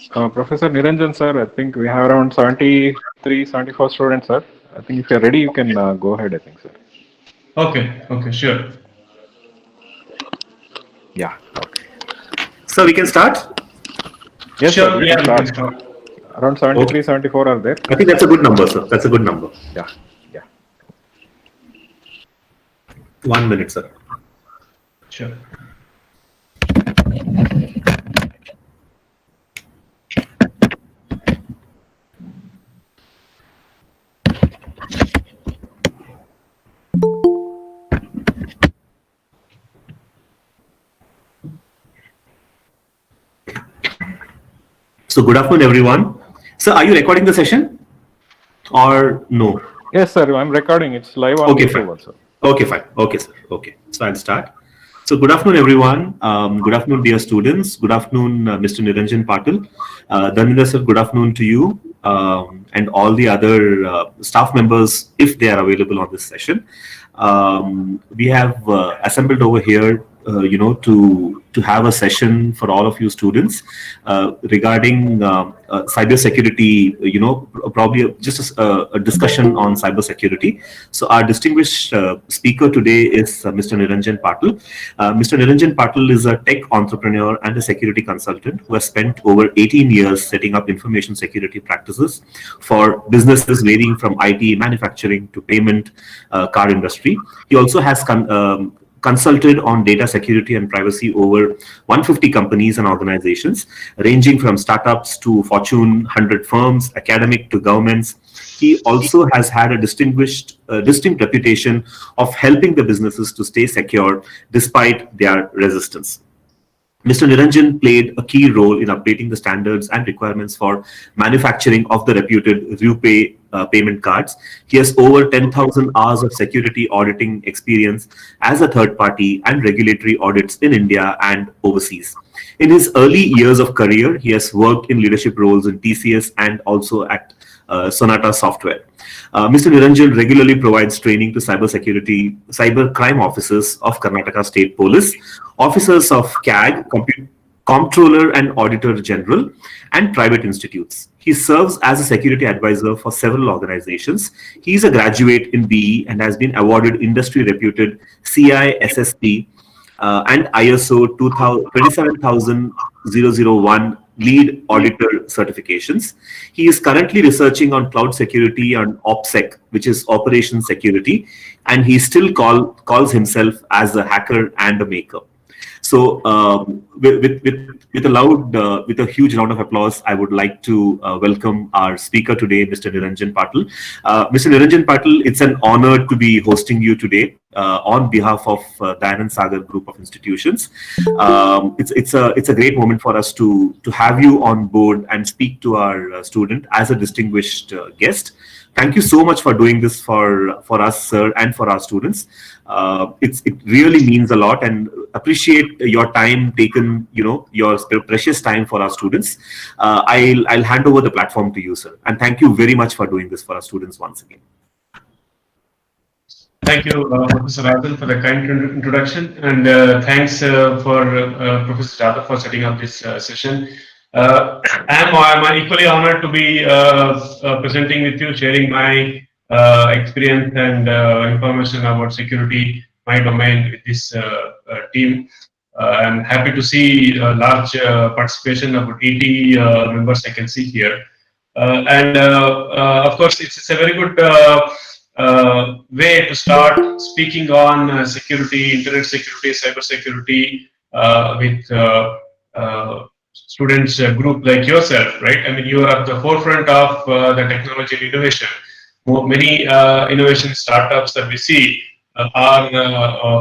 Professor Niranjan, sir, I think we have around 73, 74 students, sir. I think if you're ready, you can go ahead, I think, sir. Okay, okay, sure. Yeah, okay. So we can start. Yes, sir, Sure, we yeah, can we can start. start. Around Okay. 73, 74 are there. I think that's a good number, sir. That's a good number. Yeah, yeah. 1 minute, sir. Sure. So good afternoon, everyone. Sir, are you recording the session or no? Yes, sir, I'm recording. It's live on Okay, YouTube fine. also. Okay, fine. Okay, sir. Okay. So I'll start. So good afternoon, everyone. Good afternoon, dear students. Good afternoon, Mr. Niranjan Patil. Dhanindra sir, good afternoon to you and all the other staff members if they are available on this session. We have assembled over here, to have a session for all of you students regarding cybersecurity. Probably just a discussion on cybersecurity. So our distinguished speaker today is Mr. Niranjan Patil. Mr. Niranjan Patil is a tech entrepreneur and a security consultant who has spent over 18 years setting up information security practices for businesses varying from IT, manufacturing to payment, car industry. He also has consulted on data security and privacy over 150 companies and organizations, ranging from startups to Fortune 100 firms, academic to governments. He also has had a distinct reputation of helping the businesses to stay secure despite their resistance. Mr. Niranjan played a key role in updating the standards and requirements for manufacturing of the reputed RuPay payment cards. He has over 10,000 hours of security auditing experience as a third party and regulatory audits in India and overseas. In his early years of career, he has worked in leadership roles in TCS and also at Sonata Software. Mr. Niranjan regularly provides training to cyber crime officers of Karnataka State Police, officers of CAG, Comptroller and Auditor General, and private institutes. He serves as a security advisor for several organizations. He is a graduate in BE and has been awarded industry reputed CISSP and ISO 27001 lead auditor certifications. He is currently researching on cloud security and OPSEC, which is operation security, and he still calls himself as a hacker and a maker. So, with a huge round of applause, I would like to welcome our speaker today, Mr. Niranjan Patil. Mr. Niranjan Patil, it's an honor to be hosting you today on behalf of Dayanand Sagar Group of Institutions. It's a great moment for us to have you on board and speak to our student as a distinguished guest. Thank you so much for doing this for us, sir, and for our students. It really means a lot, and appreciate your time taken. Your precious time for our students. I'll hand over the platform to you, sir, and thank you very much for doing this for our students once again. Thank you, Professor Rajan, for the kind introduction, and thanks for Professor Jadhav for setting up this session. I'm equally honored to be presenting with you, sharing my experience and information about security, my domain with this team. I'm happy to see large participation, about 80 members I can see here. And of course, it's a very good way to start speaking on security, internet security, cyber security with students group like yourself, right? I mean, you are at the forefront of the technology and innovation. Many innovation startups that we see are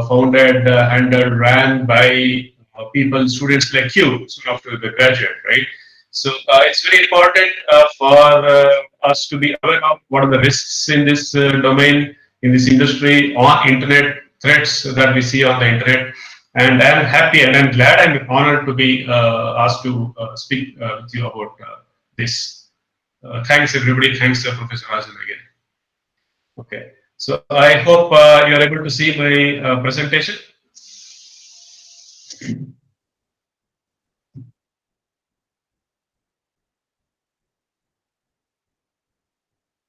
founded, handled, ran by people, students like you, soon after the graduate, right? So it's very important for us to be aware of what are the risks in this domain, in this industry, on internet threats that we see on the internet. And I'm happy and I'm glad and honored to be asked to speak with you about this. Thanks everybody. Thanks Professor Rajan again. Okay. So I hope you're able to see my presentation.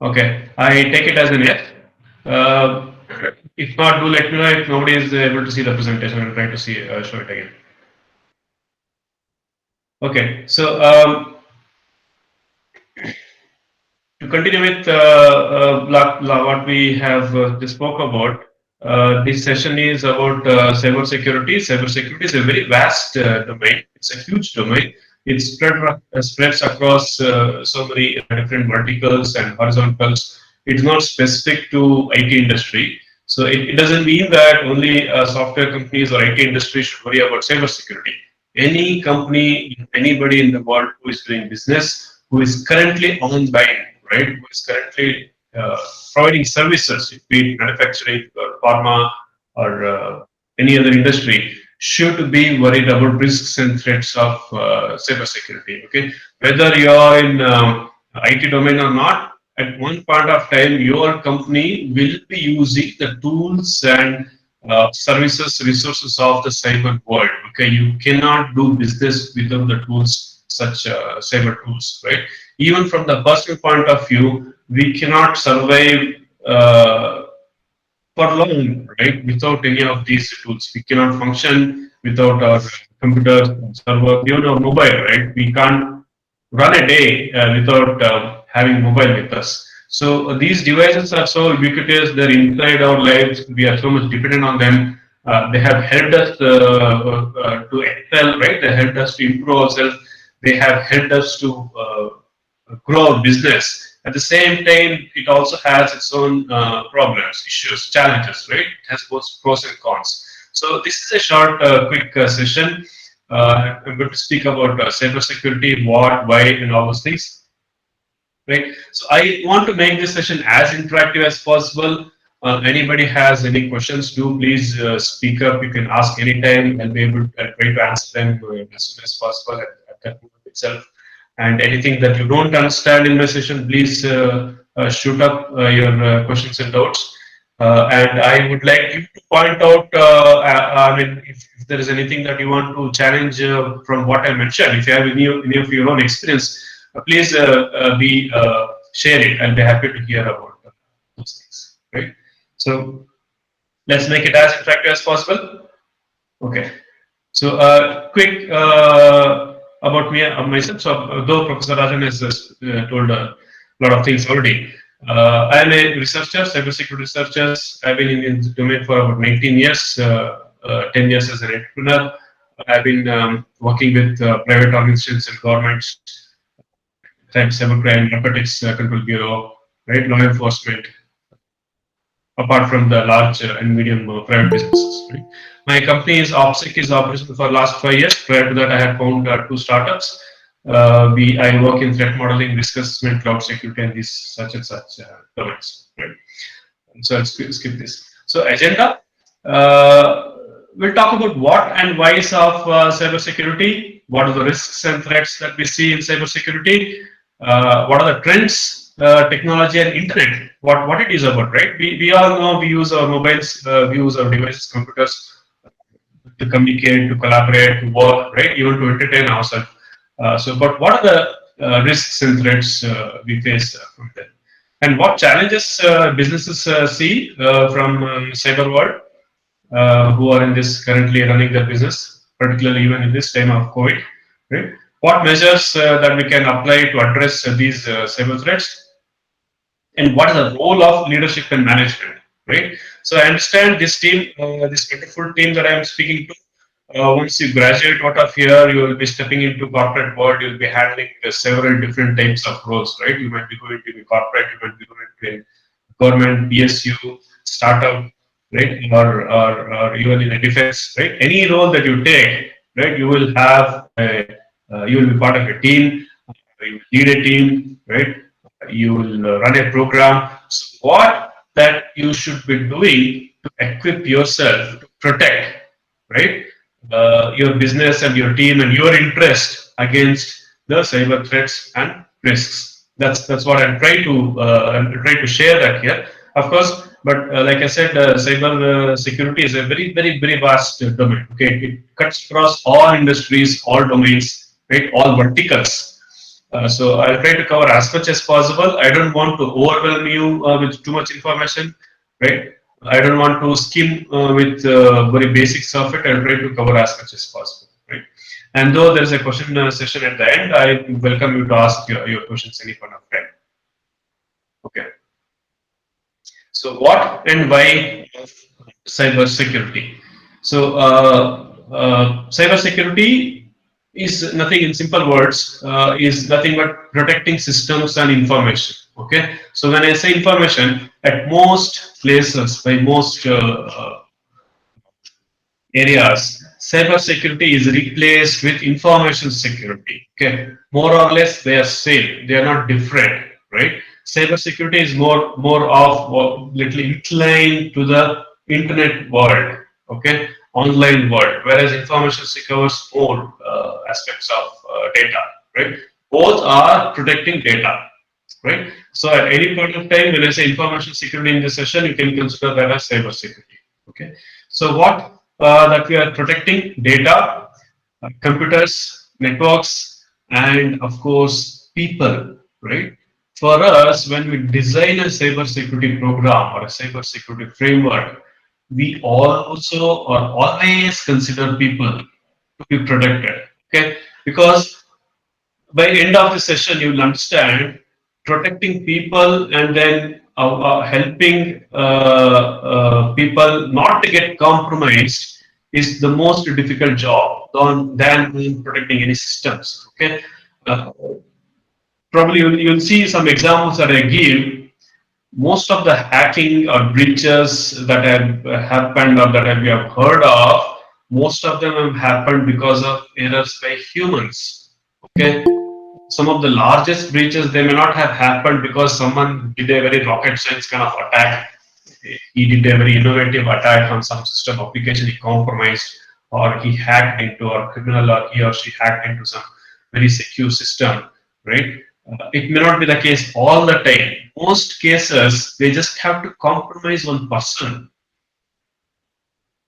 Okay, I take it as an yes. Uh, if not, do let me know. If nobody is able to see the presentation, I'll try to see show it again. Okay, so to continue with what we have just spoke about, this session is about cyber security. Cyber security is a very vast domain. It's a huge domain. It spreads across so many different verticals and horizontals. It's not specific to IT industry. So it doesn't mean that only software companies or IT industry should worry about cyber security. Any company, anybody in the world who is doing business, who is currently online, right, who is currently providing services, be it manufacturing or pharma or any other industry, should be worried about risks and threats of cyber security. Okay, whether you are in IT domain or not, at one point of time, your company will be using the tools and services, resources of the cyber world. Okay, you cannot do business without the tools, such cyber tools, right? Even from the personal point of view, we cannot survive uh, for long, right? Without any of these tools, we cannot function without our computers, server, even our mobile, right? We can't run a day without having mobile with us. So these devices are so ubiquitous; they're inside our lives. We are so much dependent on them. They have helped us to excel, right? They helped us to improve ourselves. They have helped us to grow our business. At the same time, it also has its own problems, issues, challenges, right? It has both pros and cons. So this is a short, quick session. I'm going to speak about cyber security, what, why, and all those things. Right. So I want to make this session as interactive as possible. Anybody has any questions, do please speak up. You can ask anytime. I'll be able to try to answer them as soon as possible at that moment itself. And anything that you don't understand in the session, please shoot up your questions and doubts. And I would like you to point out, I mean, if there is anything that you want to challenge from what I mentioned, if you have any of your own experience, please share it. I'll be happy to hear about those things. Right. So let's make it as interactive as possible. Okay. So quick about me myself. So though Professor Rajan has told a lot of things already, I am a researcher, cybersecurity researcher. I've been in the domain for about 19 years, 10 years as an entrepreneur. I've been working with private organizations and governments, cybercrime, narcotics control bureau, right, law enforcement, apart from the large and medium private businesses. Right? My company is OPSEC, is operational for the last 5 years. Prior to that, I had found two startups. I work in threat modeling, risk assessment, cloud security, and these such and such domains. Right? So I'll skip this. So agenda. We'll talk about what and whys of cybersecurity. What are the risks and threats that we see in cybersecurity? What are the trends, technology and internet, what it is about, right? We all know we use our mobiles, we use our devices, computers to communicate, to collaborate, to work, right? Even to entertain ourselves. But what are the risks and threats we face from them? And what challenges businesses see from cyber world who are in this currently running their business, particularly even in this time of COVID, right? What measures that we can apply to address these cyber threats, and what is the role of leadership and management, right? So I understand this team, this wonderful team that I am speaking to. Once you graduate out of here, you will be stepping into corporate world. You will be handling several different types of roles, right? You might be going to be corporate, you might be going to be government, PSU, startup, right? Or even in a defense, right? Any role that you take, right? You will have you will be part of a team. You will lead a team, right? You will run a program. So what that you should be doing to equip yourself to protect, right? Your business and your team and your interest against the cyber threats and risks. That's what I'm trying to share that here. Of course, but like I said, cyber security is a very vast domain. Okay, it cuts across all industries, all domains, right, all verticals. So I'll try to cover as much as possible. I don't want to overwhelm you with too much information, right? I don't want to skim with very basics of it. I'll try to cover as much as possible, right? And though there is a question session at the end, I welcome you to ask your questions any point of time. Okay. So what and why cyber security? So cyber security is nothing, in simple words, is nothing but protecting systems and information. Okay. So when I say information, at most places, by most areas, cyber security is replaced with information security. Okay, more or less they are same. They are not different, right? Cyber security is more of little inclined to the internet world. Okay, online world, whereas information secures more aspects of data. Right, both are protecting data. Right. So at any point of time, when I say information security in this session, you can consider that as cyber security. Okay. So what that we are protecting? Data, computers, networks, and of course people, right? For us, when we design a cyber security program or a cyber security framework, we also or always consider people to be protected. Okay, because by end of the session, you will understand protecting people and then helping people not to get compromised is the most difficult job than protecting any systems. Okay, uh, probably you'll see some examples that I give. Most of the hacking or breaches that have happened or that we have heard of, most of them have happened because of errors by humans. Okay, some of the largest breaches they may not have happened because someone did a very rocket science kind of attack. He did a very innovative attack on some system application he compromised, or he hacked into, or criminal or he or she hacked into some very secure system, right? It may not be the case all the time. Most cases they just have to compromise one person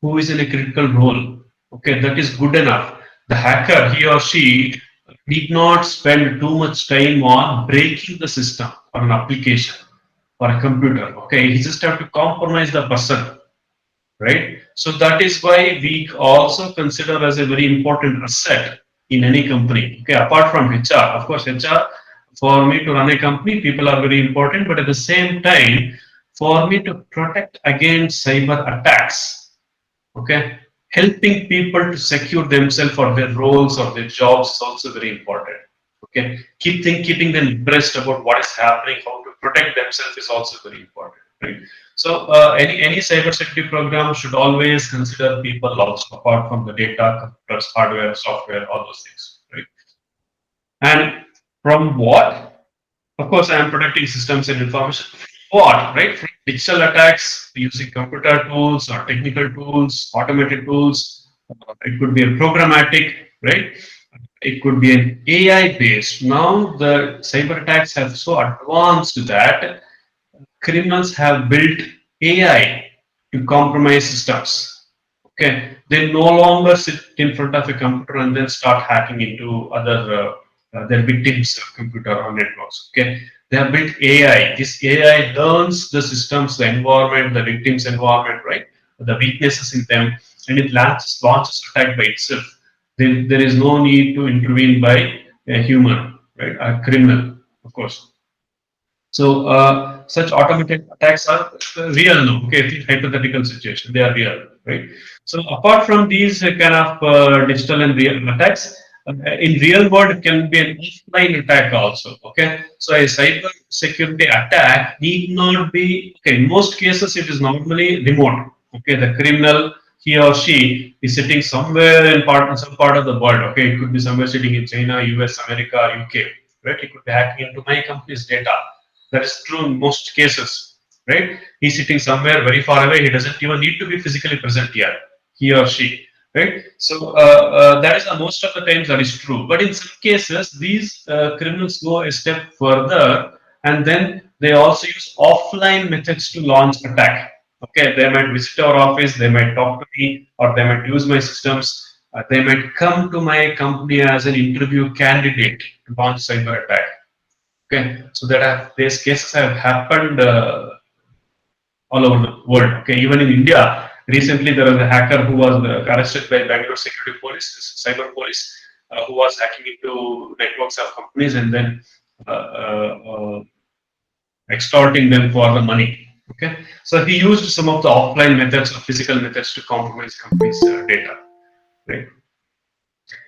who is in a critical role. Okay, that is good enough. The hacker, he or she, need not spend too much time on breaking the system or an application or a computer. Okay, he just have to compromise the person, right? So that is why we also consider as a very important asset in any company. Okay, apart from HR, of course, HR for me to run a company, people are very important, but at the same time, for me to protect against cyber attacks, okay, helping people to secure themselves or their roles or their jobs is also very important. Okay, keeping them abreast about what is happening, how to protect themselves is also very important, right? So any cybersecurity program should always consider people also, apart from the data, computers, hardware, software, all those things, right? And from what? Of course, I am protecting systems and information. What, right? From digital attacks using computer tools or technical tools, automated tools. It could be a programmatic, right? It could be an AI based. Now the cyber attacks have so advanced that criminals have built AI to compromise systems. Okay, they no longer sit in front of a computer and then start hacking into other their victims' computer or networks. Okay, they have built AI. This AI learns the systems, the environment, the victim's environment, right? The weaknesses in them, and it launches attack by itself. There is no need to intervene by a human, right? A criminal, of course. So such automated attacks are real now. Okay, it's a hypothetical situation. They are real, right? So apart from these kind of digital and real attacks, in real world it can be an offline attack also. Okay, so a cyber security attack need not be. Okay, in most cases it is normally remote. Okay, the criminal, he or she is sitting somewhere in some part of the world. Okay, it could be somewhere sitting in China, US, America, UK. Right, it could be hacking into my company's data. That is true in most cases, right? He's sitting somewhere very far away. He doesn't even need to be physically present here, he or she, right? So that is most of the times that is true. But in some cases, these criminals go a step further, and then they also use offline methods to launch attack. Okay, they might visit our office, they might talk to me, or they might use my systems. They might come to my company as an interview candidate to launch cyber attack. Okay, so these cases have happened all over the world. Okay, even in India, recently there was a hacker who was arrested by Bangalore Security Police, Cyber Police, who was hacking into networks of companies and then uh, uh, uh, extorting them for the money. Okay, so he used some of the offline methods or physical methods to compromise companies' data. Right.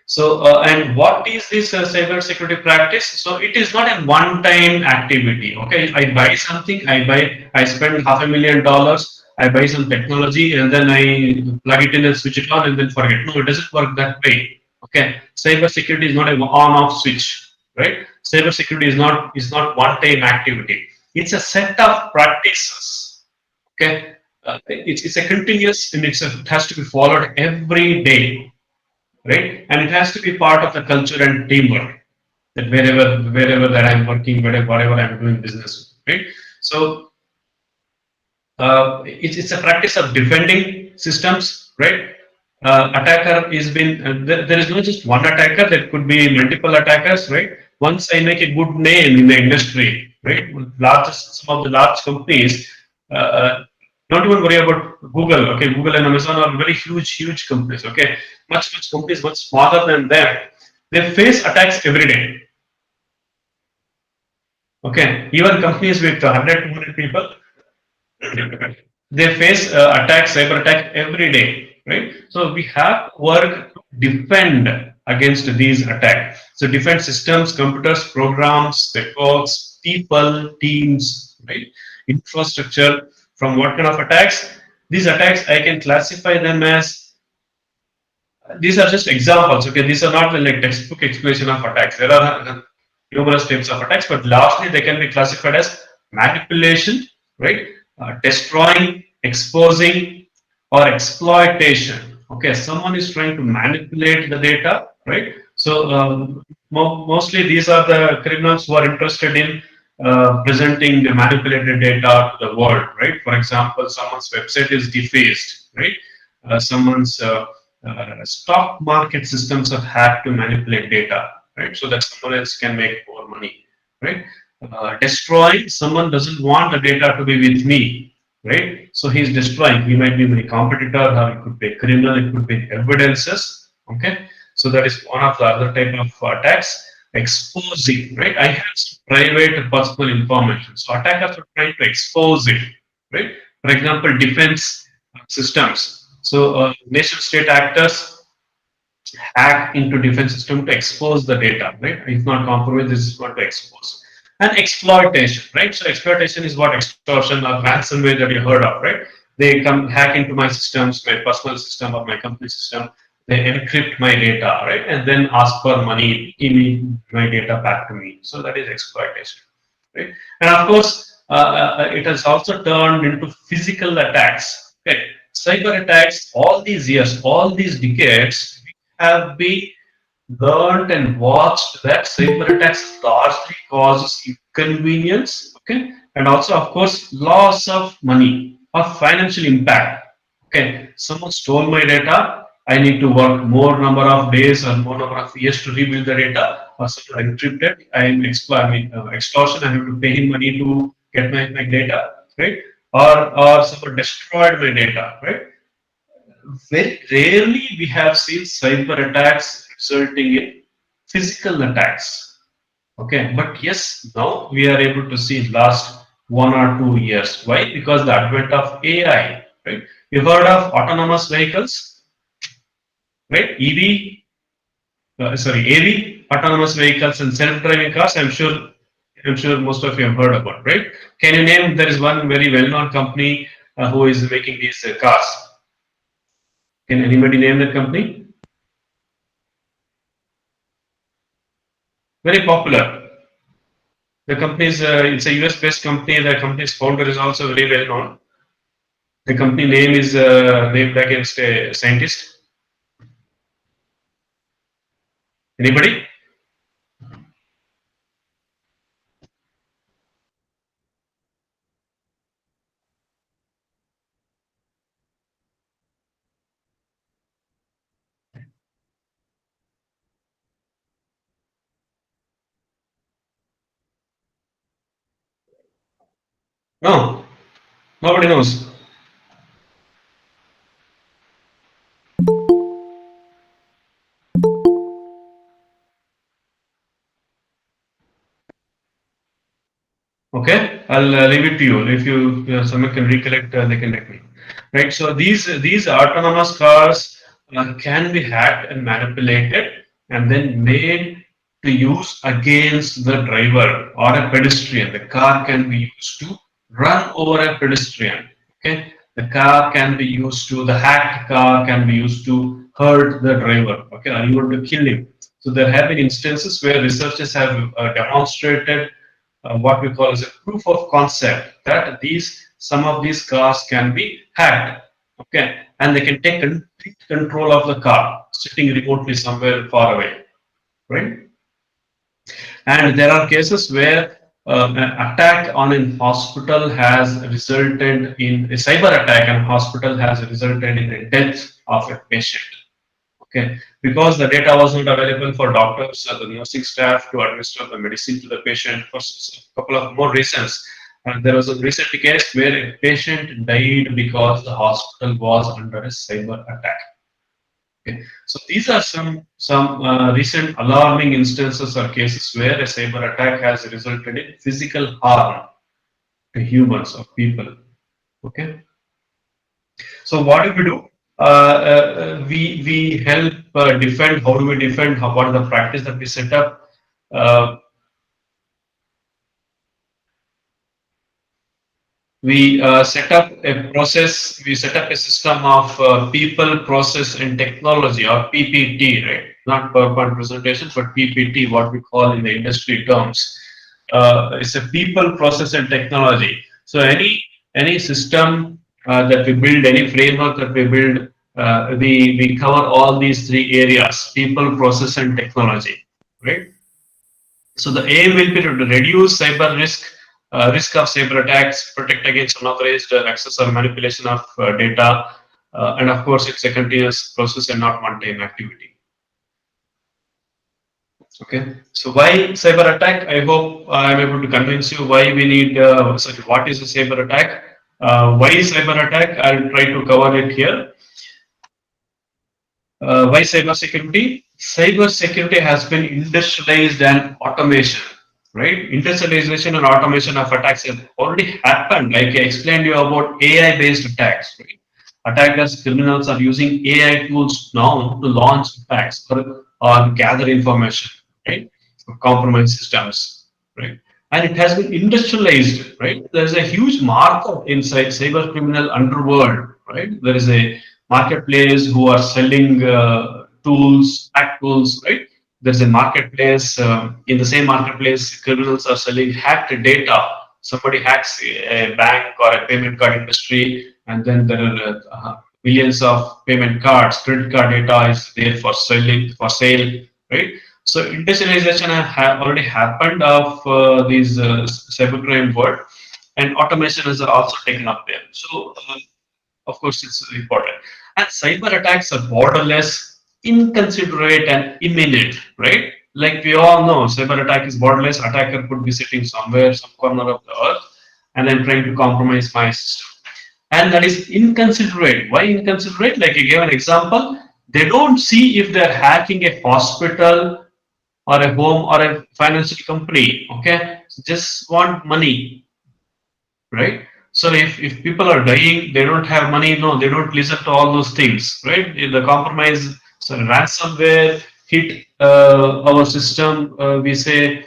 So, and what is this cyber security practice? So, it is not a one-time activity. Okay, I buy something, I spend $500,000, I buy some technology, and then I plug it in and switch it on, and then forget. No, it doesn't work that way. Okay, cyber security is not a on-off switch, right? Cyber security is not one-time activity. It's a set of practices. Okay, it's a continuous and it has to be followed every day, right? And it has to be part of the culture and teamwork that wherever that I'm working, whatever I'm doing business, right? So it's a practice of defending systems, right? Attacker is been there is not just one attacker. There could be multiple attackers, right? Once I make a good name in the industry, right? Some of the large companies. Don't even worry about Google. Okay, Google and Amazon are very huge companies. Okay, much companies much smaller than them. They face attacks every day. Okay, even companies with 100, 200 people, they face attacks, cyber attack every day, right? So we have to work to defend against these attacks. So defend systems, computers, programs, networks, people, teams, right? Infrastructure from what kind of attacks? These attacks I can classify them as, these are just examples. Okay, these are not like textbook explanation of attacks. There are numerous types of attacks, but largely they can be classified as manipulation, right? Destroying, exposing, or exploitation. Okay, someone is trying to manipulate the data, right? So mostly these are the criminals who are interested in presenting the manipulated data to the world, right? For example, someone's website is defaced, right? Someone's stock market systems are hacked to manipulate data, right? So that someone else can make more money, right? Destroying, someone doesn't want the data to be with me, right? So he's destroying. He might be my competitor, or it could be a criminal, it could be evidences, okay? So that is one of the other type of attacks. Exposing, right? I have some private personal information. So attackers are trying to expose it, right? For example, defense systems. So nation state actors hack into defense system to expose the data, right? If not compromise, this is what to expose. And exploitation, right? So exploitation is what extortion or ransomware that you heard of, right? They come hack into my systems, my personal system or my company system. They encrypt my data, right? And then ask for money, give me my data back to me. So that is exploitation, right? And of course, it has also turned into physical attacks. Okay, cyber attacks. All these years, all these decades, we have been learned and watched that cyber attacks largely causes inconvenience. Okay, and also, of course, loss of money or financial impact. Okay, someone stole my data. I need to work more number of days or more number of years to rebuild the data. Or someone encrypted. Extortion. I have to pay him money to get my data, right? Or someone destroyed my data, right? Very rarely we have seen cyber attacks resulting in physical attacks. Okay, but yes, now we are able to see last 1 or 2 years. Why? Because the advent of AI. Right? You heard of autonomous vehicles, right? AV, autonomous vehicles and self-driving cars. I'm sure most of you have heard about, right? Can you name? There is one very well-known company who is making these cars. Can anybody name that company? Very popular. The company is it's a US based company. The company's founder is also very well known. The company name is named against a scientist. Anybody? No, nobody knows. Okay, I'll leave it to you. If someone can recollect, they can let me. Right. So these autonomous cars can be hacked and manipulated, and then made to use against the driver or a pedestrian. The car can be used to run over a pedestrian. Okay. The hacked car can be used to hurt the driver. Okay, or even to kill him. So there have been instances where researchers have demonstrated what we call as a proof of concept that some of these cars can be hacked, okay, and they can take complete control of the car sitting remotely somewhere far away, right? And there are cases where an attack on a hospital has resulted in a cyber attack, and hospital has resulted in the death of a patient. Okay, because the data was not available for doctors or the nursing staff to administer the medicine to the patient for a couple of more reasons. And there was a recent case where a patient died because the hospital was under a cyber attack. Okay. So these are some recent alarming instances or cases where a cyber attack has resulted in physical harm to humans or people. Okay. So what do we do? We help defend. How do we defend? What is the practice that we set up? Uh, we set up a process. We set up a system of people, process, and technology, or PPT, right? Not PowerPoint presentation, but PPT, what we call in the industry terms. It's a people, process, and technology. So any system that we build, any framework that we build, we cover all these three areas: people, process, and technology, right? So the aim will be to reduce cyber risk of cyber attacks, protect against unauthorized access or manipulation of data, and of course, it's a continuous process and not one-time activity. Okay, so why cyber attack? I hope I'm able to convince you why we need. Sorry, what is a cyber attack? Why cyber attack? I'll try to cover it here. Why cyber security? Cyber security has been industrialized and automation, right? Industrialization and automation of attacks have already happened. Like I explained you about AI-based attacks, right? Attackers, criminals are using AI tools now to launch attacks or gather information, right? Compromise systems, right? And it has been industrialized, right? There's a huge market inside cyber criminal underworld, right? There is a marketplace who are selling tools, hack tools, right? There's a marketplace. In the same marketplace, criminals are selling hacked data. Somebody hacks a bank or a payment card industry, and then there are millions of payment cards, credit card data is there for sale, right? So industrialization have already happened of these cybercrime world, and automation is also taken up there. So of course, it's important. And cyber attacks are borderless, inconsiderate, and imminent, right? Like we all know, cyber attack is borderless. Attacker could be sitting somewhere, some corner of the earth, and then trying to compromise my system. And that is inconsiderate. Why inconsiderate? Like I gave an example, they don't see if they're hacking a hospital or a home or a financial company. Okay, just want money, right? So if people are dying, they don't have money, no, they don't listen to all those things, right? If the compromise, so ransomware hit our system, we say,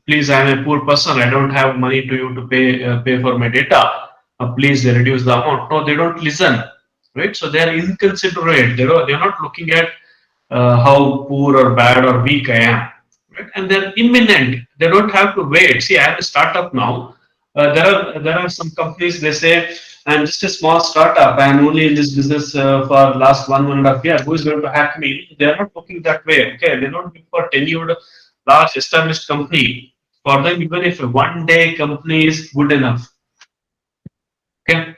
please, I'm a poor person, I don't have money to you to pay for my data. Please reduce the amount. No, they don't listen, right? So they are inconsiderate. They're not looking at how poor or bad or weak I am, right? And they're imminent. They don't have to wait. See, I have a startup now. There are some companies, they say, I'm just a small startup. I'm only in this business for last 1.5 years. Who is going to hack me? They are not looking that way. Okay, they're not looking for tenured, large established company. For them, even if a one-day company is good enough. Okay,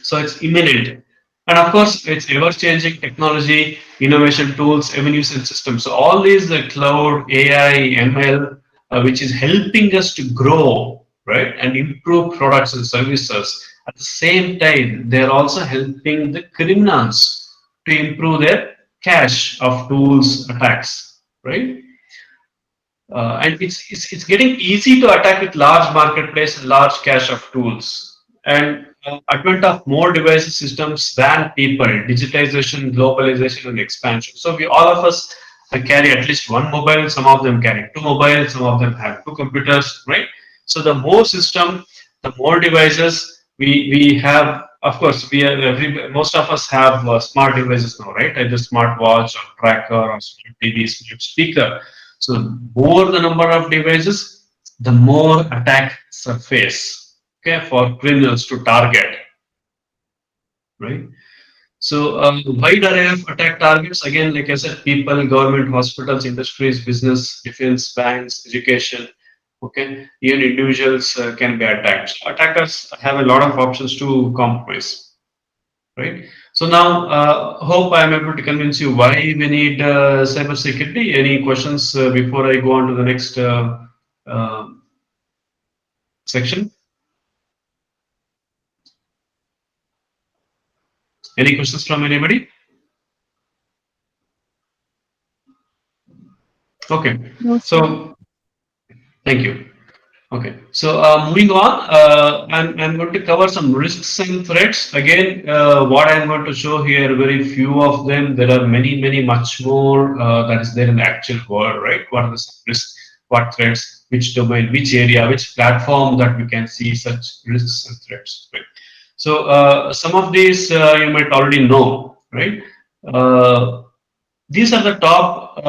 so it's imminent. And of course, it's ever-changing technology, innovation tools, avenues, and systems. So all these cloud, AI, ML, which is helping us to grow, right, and improve products and services. At the same time, they're also helping the criminals to improve their cache of tools attacks, right? And it's getting easy to attack with large marketplace and large cache of tools. And advent of more devices systems than people, digitization, globalization, and expansion. So we all of us carry at least one mobile. Some of them carry two mobiles. Some of them have two computers, right? So the more system, the more devices we have. Of course, most of us have smart devices now, right? Either smartwatch or tracker or smart TV, smart speaker. So more the number of devices, the more attack surface, okay, for criminals to target, right? So wide array of attack targets. Again, like I said, people, government, hospitals, industries, business, defense, banks, education. Okay, even individuals can be attacked. So attackers have a lot of options to compromise, right? So now, hope I am able to convince you why we need cyber security. Any questions before I go on to the next uh, section? Any questions from anybody? Okay. No, sir. So thank you. Okay, so moving on, I'm going to cover some risks and threats. Again, what I'm going to show here, very few of them. There are many, much more that is there in the actual world, right? What are the risks, what threats, which domain, which area, which platform that we can see such risks and threats, right? So some of these you might already know, right? These are the top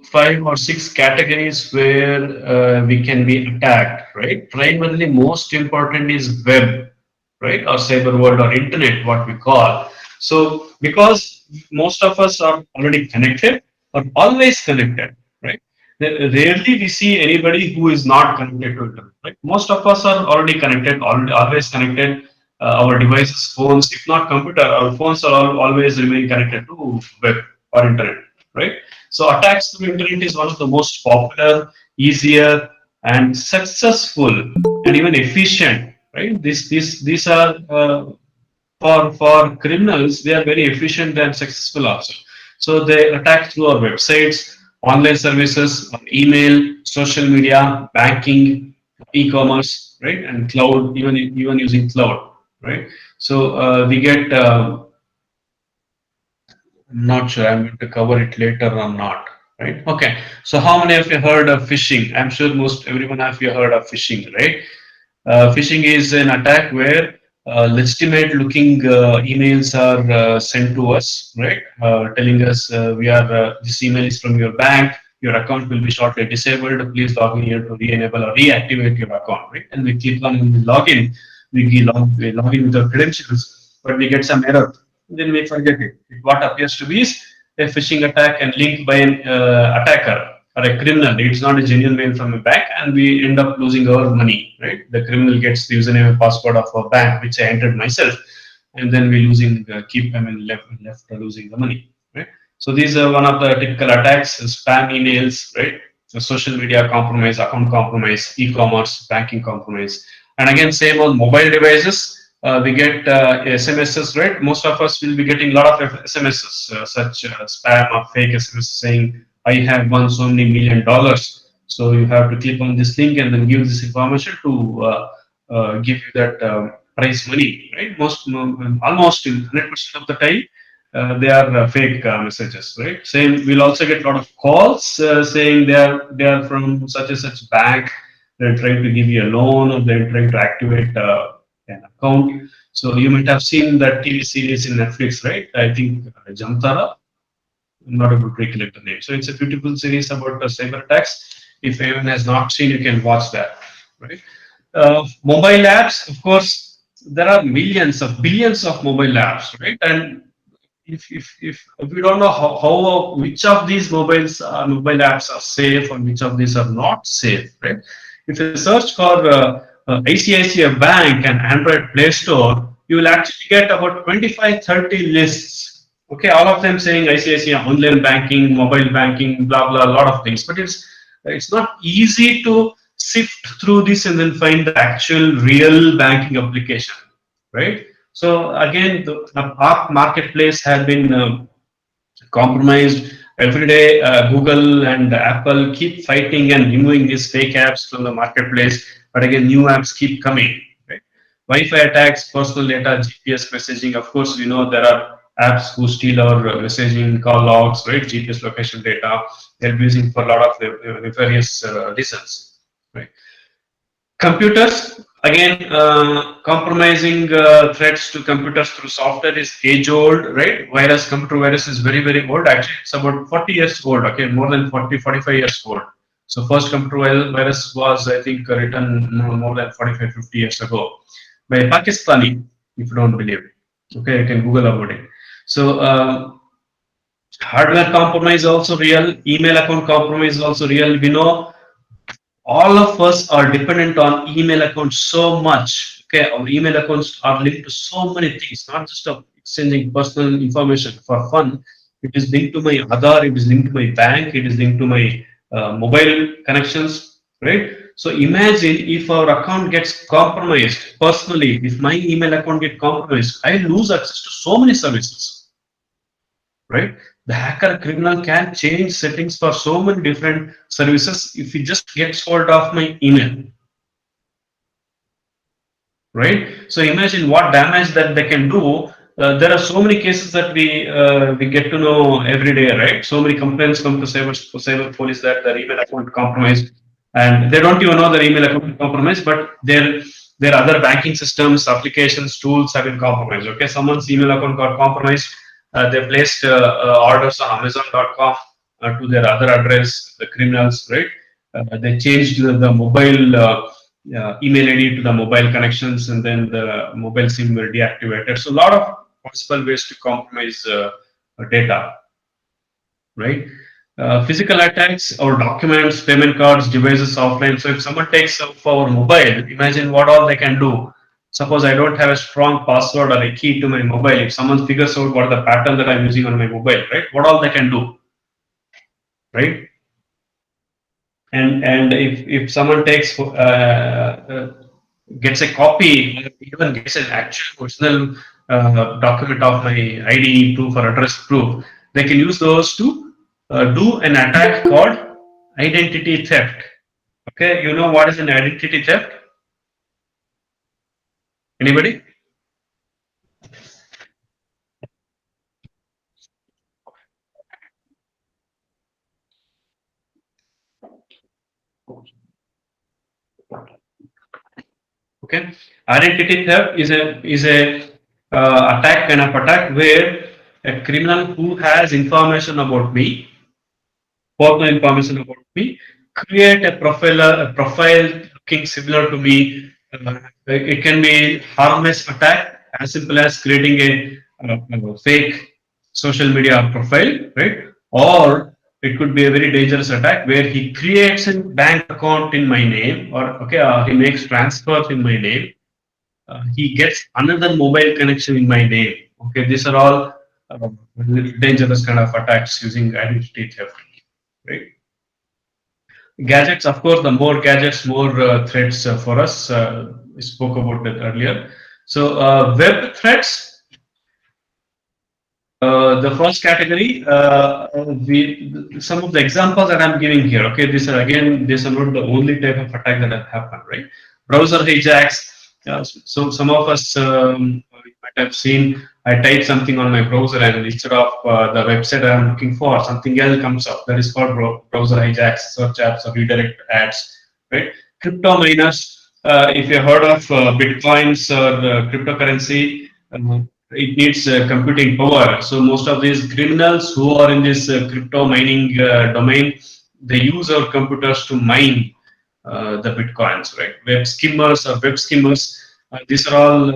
5 or 6 categories where we can be attacked, right? Primarily, most important is web, right, or cyber world or internet, what we call. So, because most of us are already connected or always connected, right? Rarely we see anybody who is not connected to internet, right? Most of us are already connected, always connected. Our devices, phones, if not computer, our phones are always remain connected to web or internet, right? So attacks through internet is one of the most popular, easier, and successful, and even efficient, right? These are for criminals. They are very efficient and successful also. So they attack through our websites, online services, email, social media, banking, e-commerce, right, and cloud, even using cloud, right? So we get. I'm not sure. I'm going to cover it later or not. Right? Okay. So how many of you heard of phishing? I'm sure most everyone of you heard of phishing, right? Phishing is an attack where legitimate looking emails are sent to us, right? Telling us we are this email is from your bank. Your account will be shortly disabled. Please log in here to re-enable or reactivate your account, right? And we click on login. We log in with our credentials, but we get some error. Then we forget it. What appears to be is a phishing attack and linked by an attacker or a criminal. It's not a genuine mail from a bank, and we end up losing our money, right? The criminal gets the username and password of a bank, which I entered myself, and then we losing left losing the money, right? So these are one of the typical attacks: spam emails, right? So social media compromise, account compromise, e-commerce, banking compromise, and again same on mobile devices. We get SMSs, right? Most of us will be getting a lot of SMSs, such spam or fake SMS saying, I have won so many $1,000,000. So you have to click on this link and then give this information to give you that prize money, right? Almost 100% of the time, they are fake messages, right? Same, we'll also get a lot of calls saying they are from such and such bank. They're trying to give you a loan, or they're trying to activate an account. So you might have seen that TV series in Netflix, right? I think Jamtara. I'm not able to recollect the name. So it's a beautiful series about cyber attacks. If anyone has not seen, you can watch that, right? Mobile apps, of course, there are millions of billions of mobile apps, right? And if we don't know how which of these mobile apps are safe and which of these are not safe, right? If you search for ICICI Bank and Android Play Store, you will actually get about 25-30 lists. Okay, all of them saying ICICI online banking, mobile banking, blah blah, a lot of things. But it's not easy to sift through this and then find the actual real banking application, right? So again, our marketplace has been compromised. Every day, Google and Apple keep fighting and removing these fake apps from the marketplace. But again, new apps keep coming. Right? Wi-Fi attacks, personal data, GPS messaging. Of course, we know there are apps who steal our messaging, call logs, right? GPS location data. They're using for a lot of nefarious reasons. Right? Computers, again, compromising threats to computers through software is age old, right? Computer virus is very, very old. Actually, it's about 40 years old, okay, more than 40, 45 years old. So first computer virus was, I think, written more than 45, 50 years ago by Pakistani, if you don't believe it. Okay, you can Google about it. So hardware compromise also real, email account compromise also real. We know all of us are dependent on email accounts so much. Okay, our email accounts are linked to so many things, not just of exchanging personal information for fun. It is linked to my Aadhaar, it is linked to my bank, it is linked to my mobile connections, right? So imagine if our account gets compromised personally, if my email account gets compromised, I lose access to so many services, right? The hacker criminal can change settings for so many different services if he just gets hold of my email, right? So imagine what damage that they can do. There are so many cases that we get to know every day, right? So many complaints come to cyber police that their email account compromised, and they don't even know their email account compromised, but their other banking systems, applications, tools have been compromised. Okay, someone's email account got compromised. They placed orders on Amazon.com to their other address. The criminals, right? They changed the mobile. Email ID to the mobile connections, and then the mobile SIM were deactivated. So a lot of possible ways to compromise data, right? Physical attacks or documents, payment cards, devices offline. So if someone takes up our mobile, imagine what all they can do. Suppose I don't have a strong password or a key to my mobile. If someone figures out what the pattern that I'm using on my mobile, right? What all they can do, right? And if someone takes gets a copy, even gets an actual original document of my ID proof or address proof, they can use those to do an attack called identity theft. Okay, you know what is an identity theft? Anybody? Okay, identity theft is a attack kind of attack where a criminal who has information about me, personal information about me, create a profile looking similar to me. It can be harmless attack as simple as creating a fake social media profile, right? Or it could be a very dangerous attack where he creates a bank account in my name, or okay, he makes transfers in my name. He gets another mobile connection in my name. Okay, these are all dangerous kind of attacks using identity theft, right? Gadgets, of course, the more gadgets, more threats for us. We spoke about that earlier. So, web threats, the first category, some of the examples that I'm giving here, okay, these are not the only type of attack that have happened, right? Browser hijacks. So some of us you might have seen, I type something on my browser and instead of the website I'm looking for, something else comes up. That is called browser hijacks, search apps, or redirect ads, right? Crypto miners, if you heard of bitcoins or cryptocurrency, it needs computing power. So most of these criminals who are in this crypto mining domain, they use our computers to mine the bitcoins, right? Web skimmers or web skimmers. These are all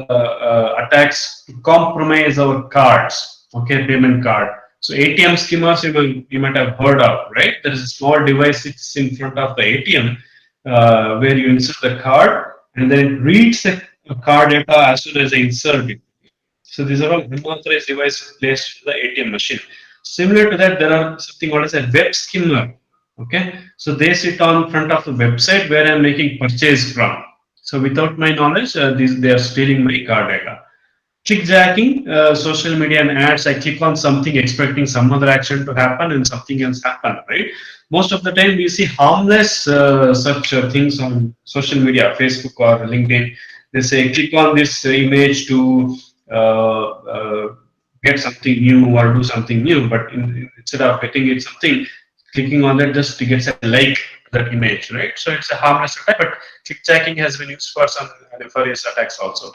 attacks to compromise our cards, okay, payment card. So ATM skimmers you might have heard of, right? There is a small device sits in front of the ATM where you insert the card and then it reads the card data as soon as I insert it. So these are all unauthorized devices placed in the ATM machine. Similar to that, there are something called as a web skimmer. Okay, so they sit on front of the website where I'm making purchase from. So without my knowledge, they are stealing my card data. Clickjacking, social media and ads. I click on something expecting some other action to happen and something else happen. Right. Most of the time we see harmless such things on social media, Facebook or LinkedIn. They say click on this image to get something new or do something new, but instead of getting it something, clicking on that just to get a like to that image, right? So it's a harmless attack, but clickjacking has been used for some nefarious attacks also.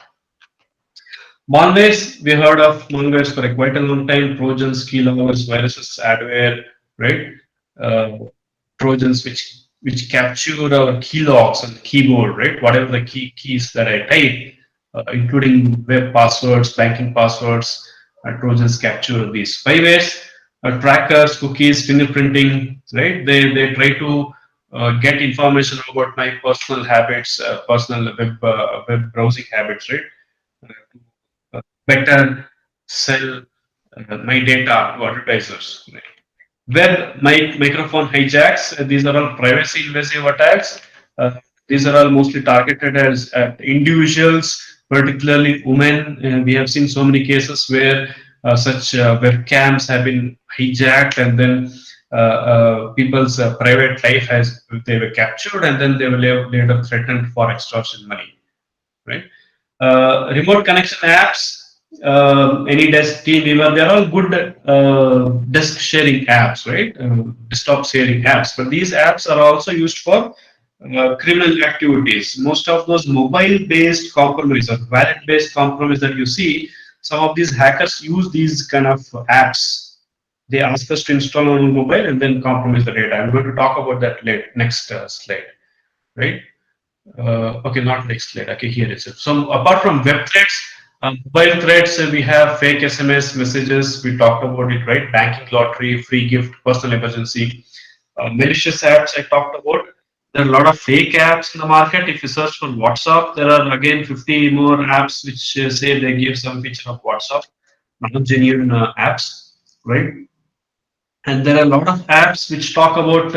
Malwares, we heard of malwares for quite a long time. Trojans, keyloggers, viruses, adware, right? Uh, Trojans which capture our keylogs on the keyboard, right? Whatever the keys that I type, including web passwords, banking passwords, Trojans capture these spywares, trackers, cookies, fingerprinting, right? They try to get information about my personal habits, personal web browsing habits, right? Better sell my data to advertisers. Right? Web microphone hijacks, these are all privacy invasive attacks. Uh, these are all mostly targeted as at individuals, particularly women. We have seen so many cases where such webcams have been hijacked, and then people's private life has they were captured, and then they were later threatened for extortion money. Right? Remote connection apps, AnyDesk, TeamViewer, they're all good desk sharing apps, right? Desktop sharing apps. But these apps are also used for criminal activities. Most of those mobile-based compromise or wallet-based compromise that you see, some of these hackers use these kind of apps. They ask us to install on a mobile and then compromise the data. I'm going to talk about that next slide, right? Okay, not next slide. Okay, here it is. So apart from web threats, mobile threats, we have fake SMS messages. We talked about it, right? Banking lottery, free gift, personal emergency, malicious apps. I talked about. There are a lot of fake apps in the market. If you search for WhatsApp, there are again 50 more apps which say they give some feature of WhatsApp, not genuine apps, right? And there are a lot of apps which talk about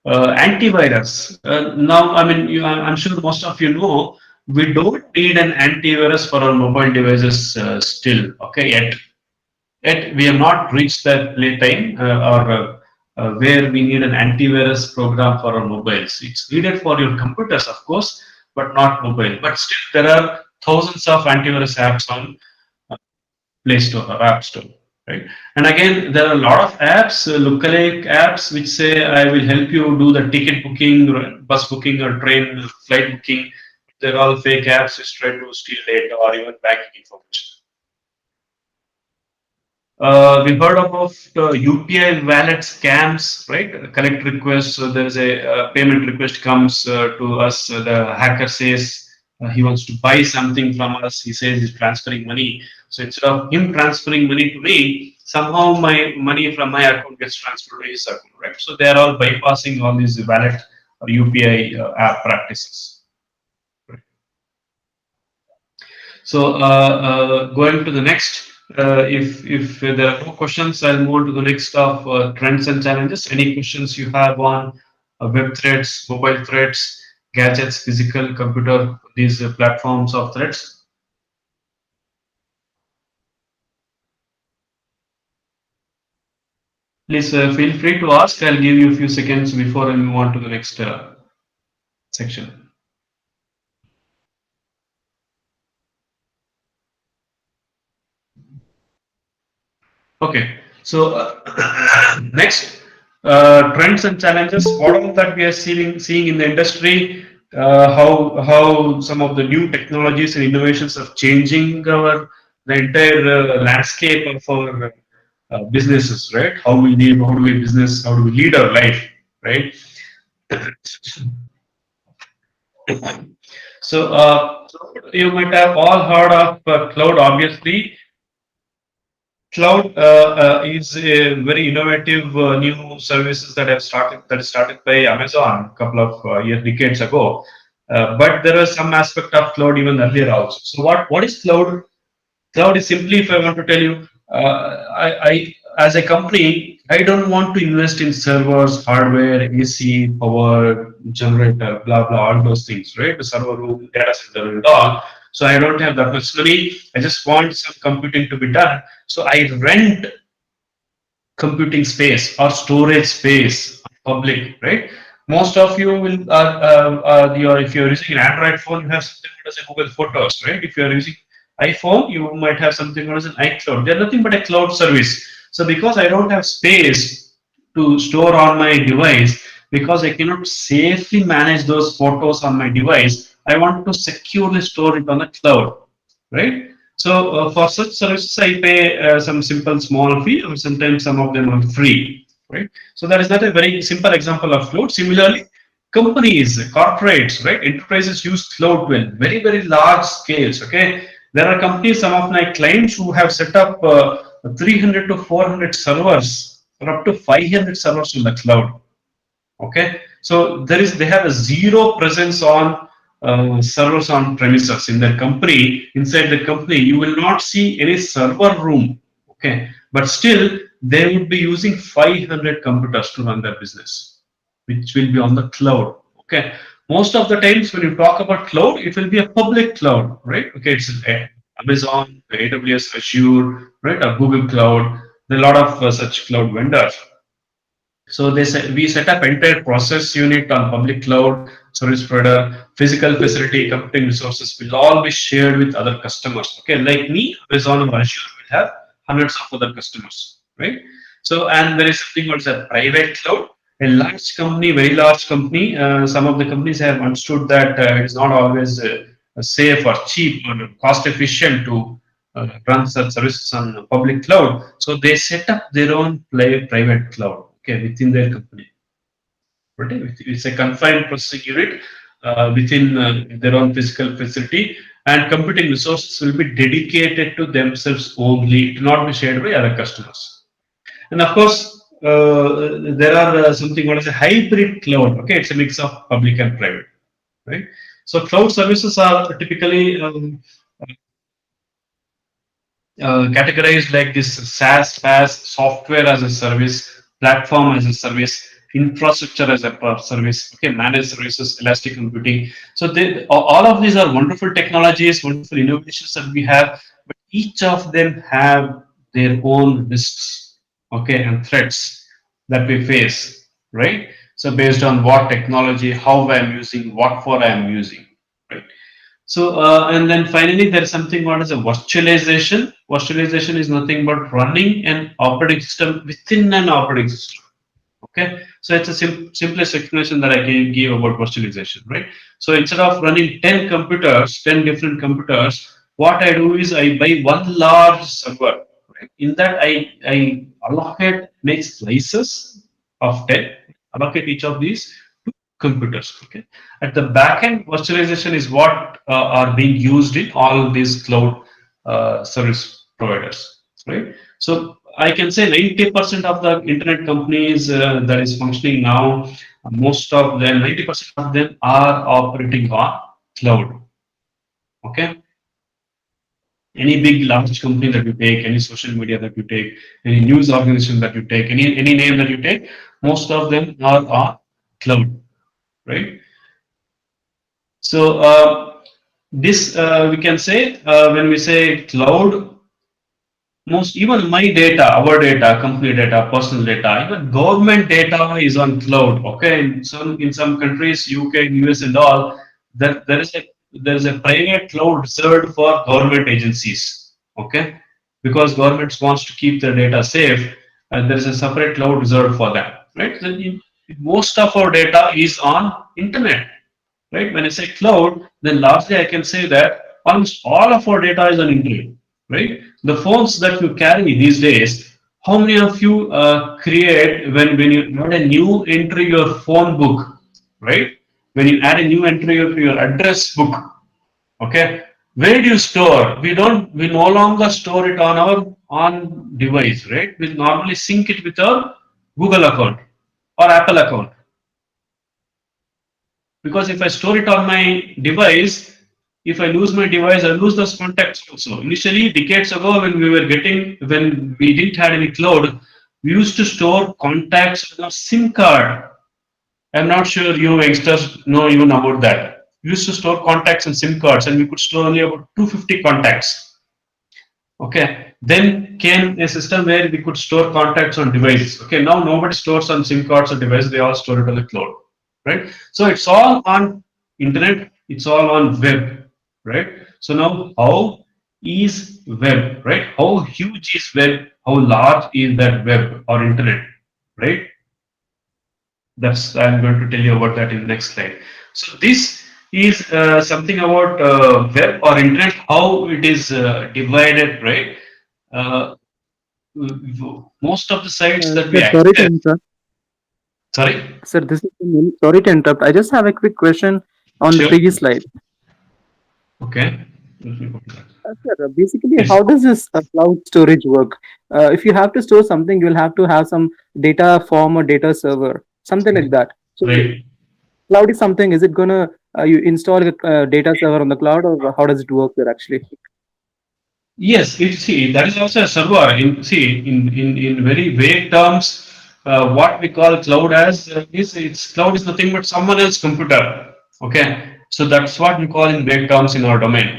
antivirus. Now, I mean, I'm sure most of you know we don't need an antivirus for our mobile devices still. Okay, yet we have not reached that time or where we need an antivirus program for our mobiles. It's needed for your computers, of course, but not mobile. But still, there are thousands of antivirus apps on Play Store or App Store, right? And again, there are a lot of apps, lookalike apps, which say I will help you do the ticket booking, bus booking, or train flight booking. They're all fake apps which try to steal data or even banking information. We've heard about UPI wallet scams, right? Collect requests. So there is a payment request comes to us. The hacker says he wants to buy something from us. He says he's transferring money. So instead of him transferring money to me, somehow my money from my account gets transferred to his account, right? So they are all bypassing all these wallet or UPI app practices. Right? So going to the next. If there are no questions, I'll move on to the next of trends and challenges. Any questions you have on web threats, mobile threats, gadgets, physical, computer, these platforms of threats? Please feel free to ask. I'll give you a few seconds before I move on to the next section. Okay, so next trends and challenges. What all that we are seeing in the industry, how some of the new technologies and innovations are changing the entire landscape of our businesses, right? How do we business, how do we lead our life, right? So you might have all heard of cloud, obviously. Cloud is a very innovative new services that is started by Amazon a couple of decades ago. But there was some aspect of cloud even earlier also. So what is cloud? Cloud is simply, if I want to tell you, as a company, I don't want to invest in servers, hardware, AC, power, generator, blah blah, all those things, right? The server room, data center, and all. So I don't have that much money. I just want some computing to be done. So I rent computing space or storage space public, right? Most of you will if you're using an Android phone, you have something called as a Google Photos, right? If you're using iPhone, you might have something called as an iCloud. They're nothing but a cloud service. So because I don't have space to store on my device, because I cannot safely manage those photos on my device, I want to securely store it on the cloud, right? So for such services, I pay some simple small fee, or sometimes some of them are free, right? So that is not a very simple example of cloud. Similarly, companies, corporates, right? Enterprises use cloud well, very very large scales. Okay, there are companies, some of my clients who have set up 300 to 400 servers, or up to 500 servers in the cloud. Okay, so they have a zero presence on servers on premises in their company. Inside the company, you will not see any server room. Okay, but still they would be using 500 computers to run their business, which will be on the cloud. Okay, most of the times when you talk about cloud, it will be a public cloud, right? Okay, it's Amazon, AWS, Azure, right, or Google Cloud. There are a lot of such cloud vendors. So we set up entire process unit on public cloud, service provider, physical facility, computing resources will all be shared with other customers. Okay, like me, Amazon or Azure will have hundreds of other customers, right? So, and there is something called a private cloud. A large company, very large company, some of the companies have understood that it is not always safe or cheap or cost efficient to run such services on public cloud. So they set up their own private cloud, okay, within their company. Right? It's a confined processing unit within their own physical facility, and computing resources will be dedicated to themselves only, to not be shared by other customers. And of course, there are something called as a hybrid cloud. Okay, it's a mix of public and private, right? So cloud services are typically categorized like this: SaaS, PaaS, software as a service, platform as a service, infrastructure as a service, okay, managed services, elastic computing. So all of these are wonderful technologies, wonderful innovations that we have, but each of them have their own risks, okay, and threats that we face, right? So based on what technology, how I am using, what for I am using, right? So, and then finally, there is something called as a virtualization. Virtualization is nothing but running an operating system within an operating system. Okay, so it's a simplest explanation that I can give about virtualization, right? So instead of running 10 computers, 10 different computers, what I do is I buy one large server. Right? In that, I allocate, make slices of 10, allocate each of these to computers. Okay, at the back end, virtualization is what are being used in all these cloud service providers, right? So I can say 90% of the internet companies that is functioning now, most of them, 90% of them are operating on cloud. Okay. Any big large company that you take, any social media that you take, any news organization that you take, any name that you take, most of them are on cloud, right? So this we can say when we say cloud, most even my data, our data, company data, personal data, even government data is on cloud. Okay, in some countries, UK, US, and all, there is a private cloud reserved for government agencies. Okay, because governments wants to keep their data safe, and there is a separate cloud reserved for that. Right. Then most of our data is on internet. Right. When I say cloud, then largely I can say that almost all of our data is on internet, right? The phones that you carry these days, how many of you create when you add a new entry your phone book, right? When you add a new entry of your address book, okay? Where do you store? We no longer store it on our on device, right? We normally sync it with our Google account or Apple account. Because if I store it on my device, if I lose my device, I lose those contacts also. Initially, decades ago, when we didn't have any cloud, we used to store contacts on a SIM card. I'm not sure you youngsters know even about that. We used to store contacts in SIM cards, and we could store only about 250 contacts. Okay. Then came a system where we could store contacts on devices. Okay. Now nobody stores on SIM cards or devices; they all store it on the cloud, right? So it's all on internet. It's all on web, right? So now, how is web, right? How huge is web? How large is that web or internet, right? That's I'm going to tell you about that in the next slide. So this is something about web or internet, how it is divided, right? Uh, Most of the sites that we Sir, sorry to access. interrupt. Sorry. Sir, this is Sunil. Sorry to interrupt. I just have a quick question on the Sure. previous slide. Okay. Let me go to that. Sir, basically, Yes. how does this cloud storage work? If you have to store something, you'll have to have some data form or data server, something like that. So, Right. cloud is something. Is it gonna you install a data server on the cloud, or how does it work there actually? Yes, it see that is also a server. In very vague terms, what we call cloud as is it's cloud is nothing but someone else's computer. Okay, so that's what we call in vague terms in our domain.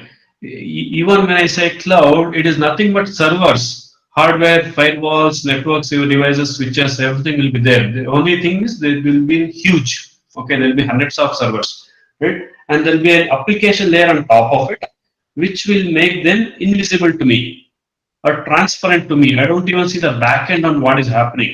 Even when I say cloud, it is nothing but servers, hardware, firewalls, networks, your devices, switches, everything will be there. The only thing is they will be huge. Okay, there will be hundreds of servers, right? And there will be an application layer on top of it which will make them invisible to me or transparent to me. I don't even see the backend on what is happening,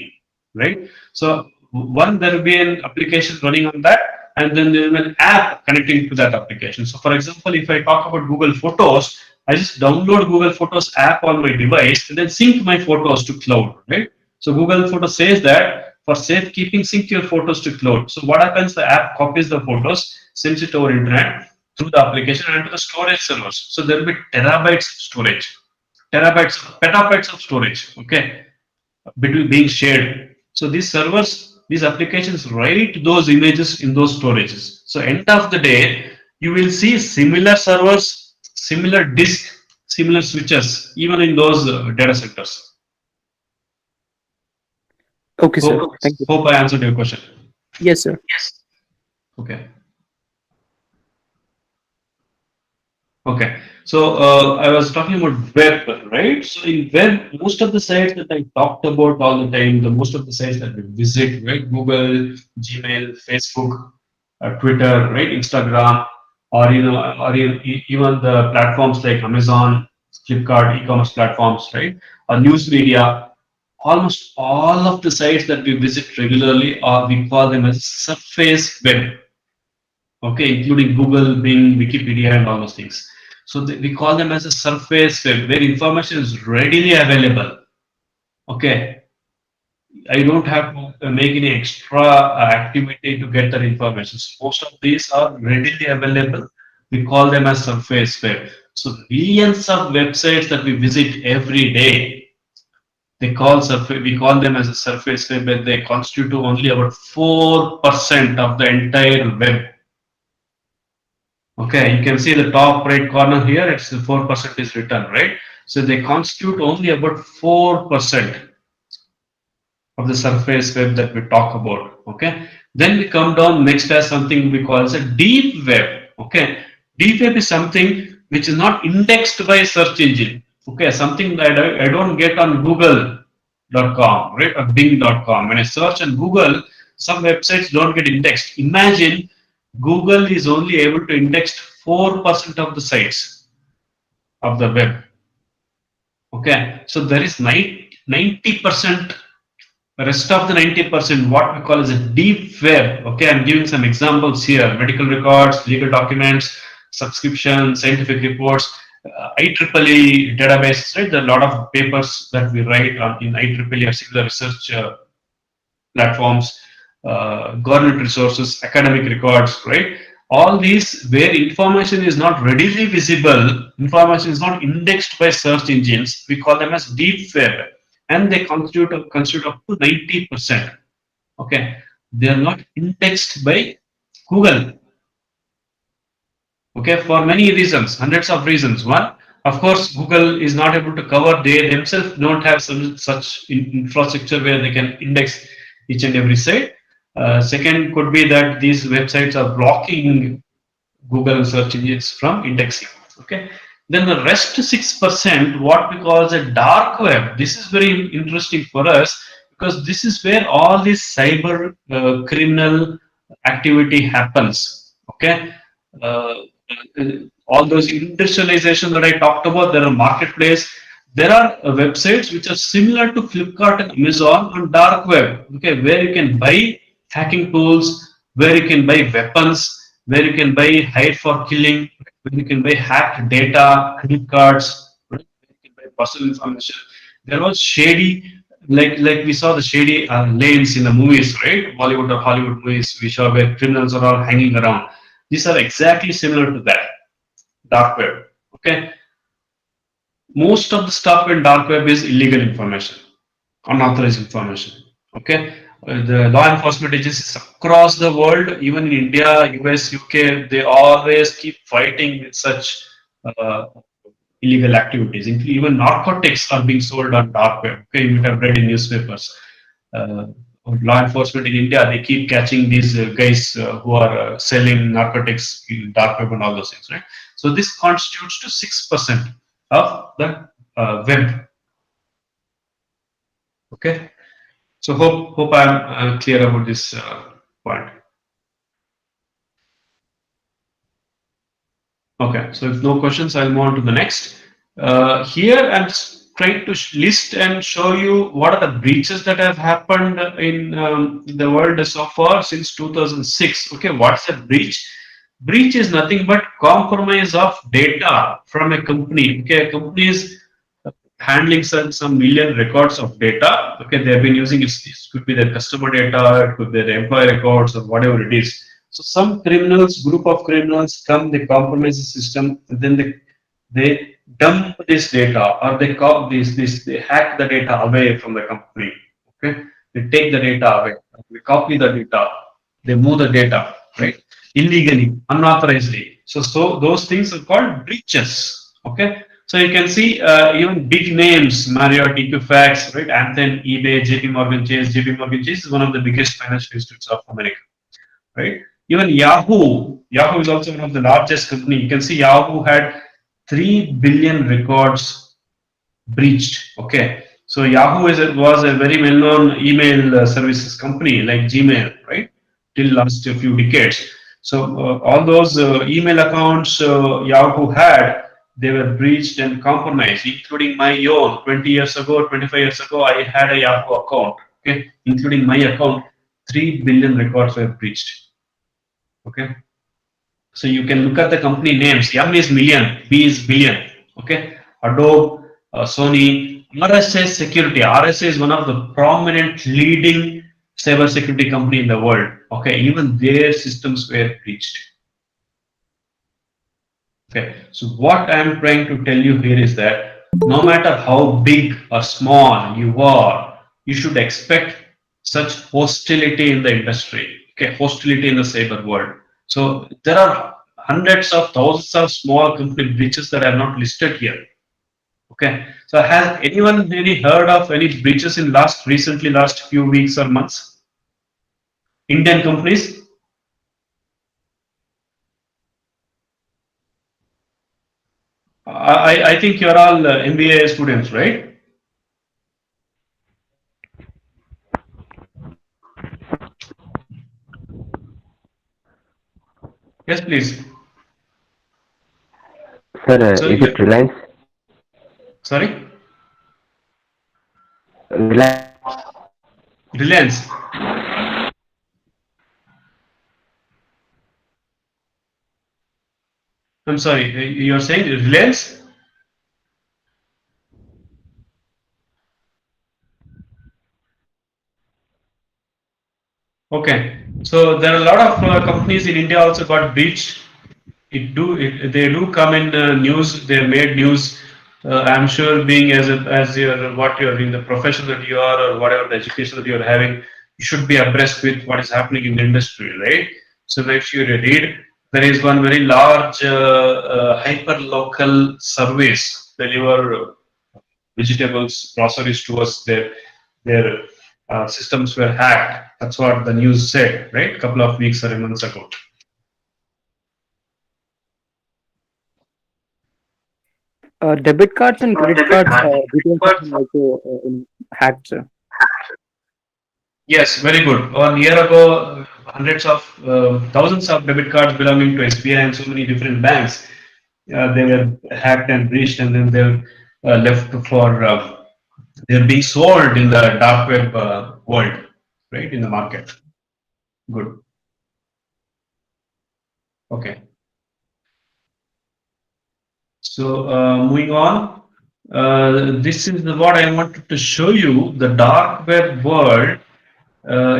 right? So one, there will be an application running on that, and then there will be an app connecting to that application. So for example, if I talk about Google Photos, I just download Google Photos app on my device and then sync my photos to cloud, right? So Google Photos says that for safekeeping, sync your photos to cloud. So what happens? The app copies the photos, sends it over internet through the application and to the storage servers. So there will be terabytes of storage, petabytes of storage. Okay, between being shared. So these servers, these applications write those images in those storages. So end of the day, you will see similar servers, similar disk, similar switches, even in those data centers. Okay, sir. Hope, Thank you. hope I answered your question. Yes, sir. Okay. Okay, so I was talking about web, right? So in web, most of the sites that I talked about all the time, the most of the sites that we visit, right? Google, Gmail, Facebook, Twitter, right? Instagram, or even the platforms like Amazon, Flipkart, e-commerce platforms, right? Or news media. Almost all of the sites that we visit regularly, are we call them as surface web. Okay, including Google, Bing, Wikipedia, and all those things. So we call them as a surface web where information is readily available. Okay, I don't have to make any extra activity to get that information. So most of these are readily available. We call them as surface web. So millions of websites that we visit every day, we call them as a surface web, and they constitute only about 4% of the entire web. Okay, you can see the top right corner here, it's the 4% is written, right? So they constitute only about 4% of the surface web that we talk about. Okay, then we come down next as something we call as a deep web. Okay, deep web is something which is not indexed by search engine. Okay, something that I don't get on google.com, right, or bing.com. When I search on Google, some websites don't get indexed. Imagine Google is only able to index 4% of the sites of the web. Okay, so there is 90%, the rest of the 90%, what we call as a deep web. Okay, I'm giving some examples here: medical records, legal documents, subscriptions, scientific reports, IEEE databases, right? There are a lot of papers that we write on in IEEE or similar research platforms, government resources, academic records, right? All these where information is not readily visible, information is not indexed by search engines, we call them as deep web, and they constitute up to 90%. Okay, they are not indexed by Google. Okay, for many reasons, hundreds of reasons. One, of course, Google is not able to cover. They themselves don't have some such infrastructure where they can index each and every site. Second, could be that these websites are blocking Google search engines from indexing. Okay. Then the rest 6%, what we call as a dark web. This is very interesting for us because this is where all this cyber criminal activity happens. Okay. Uh, all those industrialization that I talked about, there are marketplace. There are websites which are similar to Flipkart and Amazon on dark web. Okay, where you can buy hacking tools, where you can buy weapons, where you can buy hide for killing, where you can buy hacked data, credit cards, right? Where you can buy personal information. There was shady, like we saw the shady lanes in the movies, right? Bollywood or Hollywood movies, we saw where criminals are all hanging around. These are exactly similar to that dark web. Okay, most of the stuff in dark web is illegal information, unauthorized information. Okay, the law enforcement agencies across the world, even in India, US, UK, they always keep fighting with such uh, illegal activities. Even narcotics are being sold on dark web. Okay, you might have read in newspapers. Uh, Law enforcement in India, they keep catching these guys who are selling narcotics in dark web and all those things, right? So this constitutes to 6% of the web. Okay. So hope I'm clear about this point. Okay, so if no questions, I'll move on to the next. Here I'm trying to list and show you what are the breaches that have happened in the world so far since 2006. Okay, what's a breach? Breach is nothing but compromise of data from a company. Okay, a company is handling some million records of data. Okay, they have been using it could be their customer data, it could be their employee records, or whatever it is. So some criminals, group of criminals come, they compromise the system, and then they dump this data, or they copy they hack the data away from the company. Okay, they take the data away, they copy the data, they move the data, right, illegally, unauthorizedly. So those things are called breaches. Okay, so you can see even big names, Marriott, Equifax, right, Anthem, eBay, JP Morgan Chase. JP Morgan Chase is one of the biggest financial institutes of America, right? Even Yahoo is also one of the largest company. You can see Yahoo had 3 billion records breached. Okay, so Yahoo was a very well-known email services company like Gmail, right? Till last few decades. So all those email accounts Yahoo had, they were breached and compromised, including my own. 20 years ago, 25 years ago, I had a Yahoo account. Okay, including my account, 3 billion records were breached. Okay, so you can look at the company names. M is million, B is billion. Okay, Adobe, Sony, RSA Security. RSA is one of the prominent leading cyber security company in the world. Okay, even their systems were breached. Okay, so what I am trying to tell you here is that no matter how big or small you are, you should expect such hostility in the industry. Okay, hostility in the cyber world. So there are hundreds of thousands of small company breaches that are not listed here. Okay, so has anyone really heard of any breaches in recently last few weeks or months? Indian companies? I think you're all MBA students, right? Yes, please. Sir, So is it Reliance? sorry, Reliance. Reliance. I'm sorry, you're saying Reliance? Okay, so there are a lot of companies in India also got breached. They do come in news. They made news. I'm sure, being as your what you're in the profession that you are, or whatever the education that you're having, you should be abreast with what is happening in the industry, right? So make sure you read. there is one very large hyper local service deliver vegetables, groceries to us. Their systems were hacked. That's what the news said, right? A couple of weeks or months ago. Debit cards and credit cards details have been also hacked, sir. Yes, very good. 1 year ago, hundreds of thousands of debit cards belonging to SBI and so many different banks, they were hacked and breached, and then they're left for they're being sold in the dark web world, right, in the market. Good. Okay. So moving on, this is what I wanted to show you. The dark web world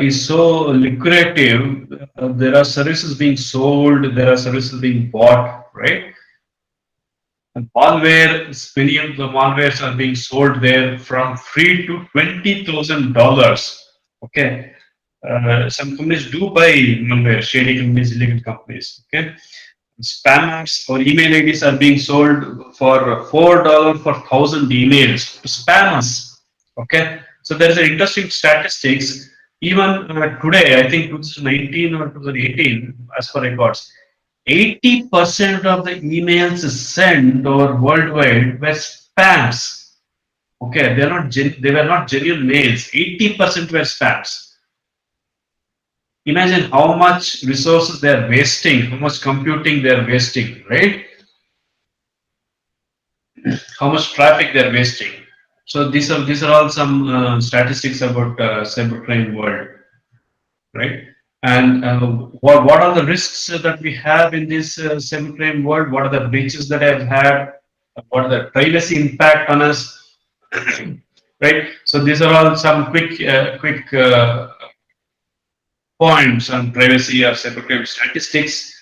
is so lucrative. There are services being sold, there are services being bought, right? And malware, many of the malwares are being sold there from free to $20,000. Okay, some companies do buy malware, shady companies, illegal companies. Okay, spammers or email IDs are being sold for $4 for 1,000 emails to spammers. Okay, so there is an interesting statistics. Even today, I think 2019 or 2018, as per records, 80% of the emails sent over worldwide were spams. Okay, they were not genuine mails. 80% were spams. Imagine how much resources they are wasting, how much computing they are wasting, right? How much traffic they are wasting. So these are all some statistics about cybercrime world, right? And what are the risks that we have in this cybercrime world? What are the breaches that I've had? What are the privacy impact on us? Right. So these are all some quick points on privacy or cybercrime statistics.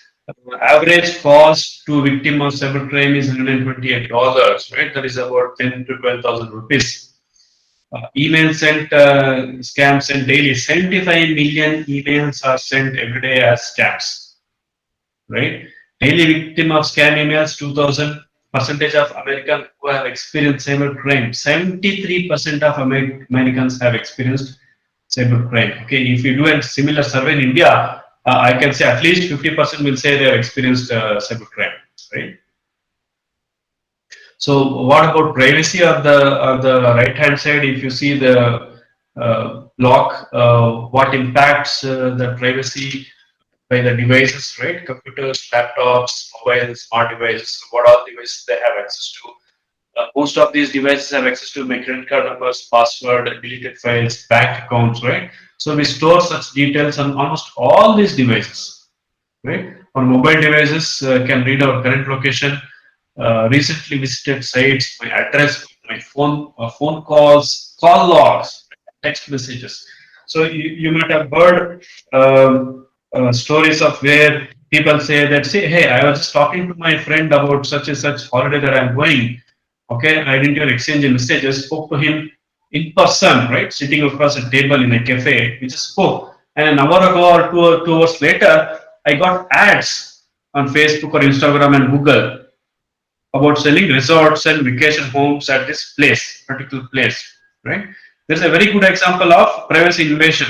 Average cost to victim of cybercrime is $128, right? That is about 10 to 12,000 rupees. Email sent, scams sent daily. 75 million emails are sent every day as scams, right? Daily victim of scam emails, 2000. Percentage of Americans who have experienced cybercrime. 73% of Americans have experienced cybercrime. Okay, if you do a similar survey in India, I can say at least 50% will say they have experienced cybercrime, right? So what about privacy on the right hand side? If you see the block, what impacts the privacy by the devices, right? Computers, laptops, mobiles, smart devices, what all devices they have access to. Most of these devices have access to my credit card numbers, password, deleted files, bank accounts, right? So we store such details on almost all these devices, right? On mobile devices, can read our current location, recently visited sites, my address, my phone calls, call logs, text messages. So you might have heard stories of where people say that, say, hey, I was just talking to my friend about such and such holiday that I'm going. Okay, I didn't even exchange messages, spoke to him in person, right? Sitting across a table in a cafe, we just spoke. And an hour ago or 2 hours later, I got ads on Facebook or Instagram and Google about selling resorts and vacation homes at this particular place, right? There's a very good example of privacy invasion,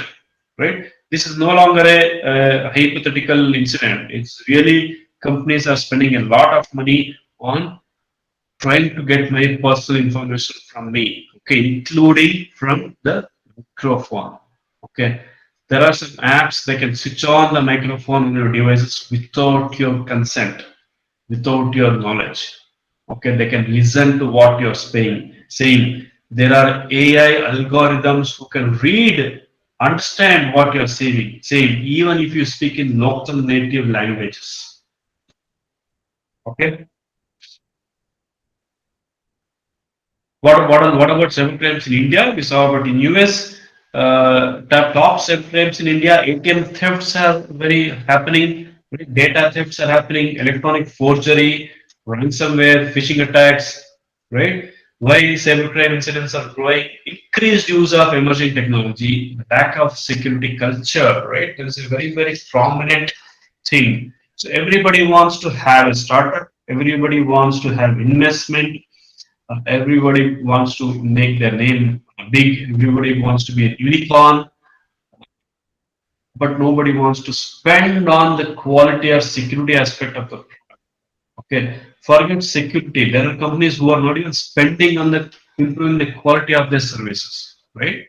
right? This is no longer a hypothetical incident. It's really companies are spending a lot of money on trying to get my personal information from me, okay, including from the microphone. Okay, there are some apps that can switch on the microphone on your devices without your consent, without your knowledge. Okay, they can listen to what you're saying. There are AI algorithms who can read, understand what you're saying, even if you speak in local native languages. Okay. What about cybercrimes in India? We saw about in US, top cybercrimes in India. ATM thefts are very happening. Data thefts are happening. Electronic forgery, ransomware, phishing attacks. Right? Why cybercrime incidents are growing? Increased use of emerging technology, lack of security culture. Right? There is a very prominent thing. So everybody wants to have a startup. Everybody wants to have investment. Everybody wants to make their name big. Everybody wants to be a unicorn, but nobody wants to spend on the quality or security aspect of the product. Okay, forget security. There are companies who are not even spending on the improving the quality of their services, right?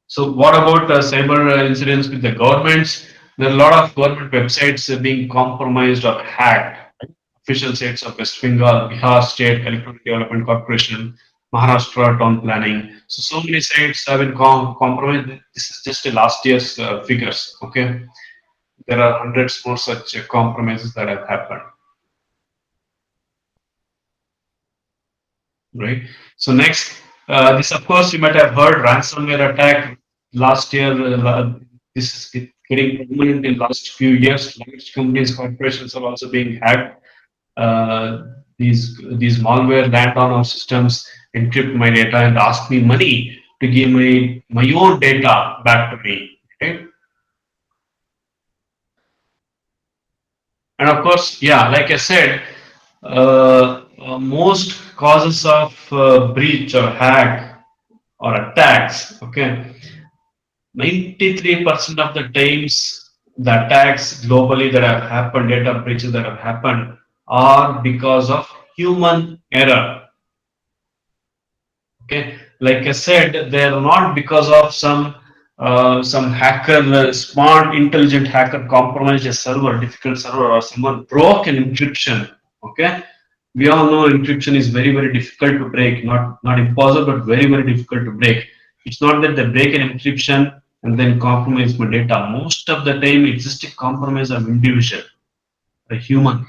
So what about cyber incidents with the governments? There are a lot of government websites being compromised or hacked. Official sites of West Bengal, Bihar State Electronic Development Corporation, Maharashtra Town Planning. So many sites have been compromised. This is just last year's figures. Okay, there are hundreds more such compromises that have happened. Right. So next, this of course you might have heard ransomware attack last year. This is getting prominent in last few years. Large companies, corporations are also being hacked. These malware land on our systems, encrypt my data, and ask me money to give my own data back to me. Okay. And of course, yeah, like I said, most causes of breach or hack or attacks, okay, 93% of the times the attacks globally that have happened, data breaches that have happened, are because of human error. Okay, like I said, they are not because of some hacker, smart, intelligent hacker compromised a server, difficult server, or someone broke an encryption. Okay, we all know encryption is very difficult to break, not impossible, but very difficult to break. It's not that they break an encryption and then compromise my data. Most of the time, it's just a compromise of individual, a human,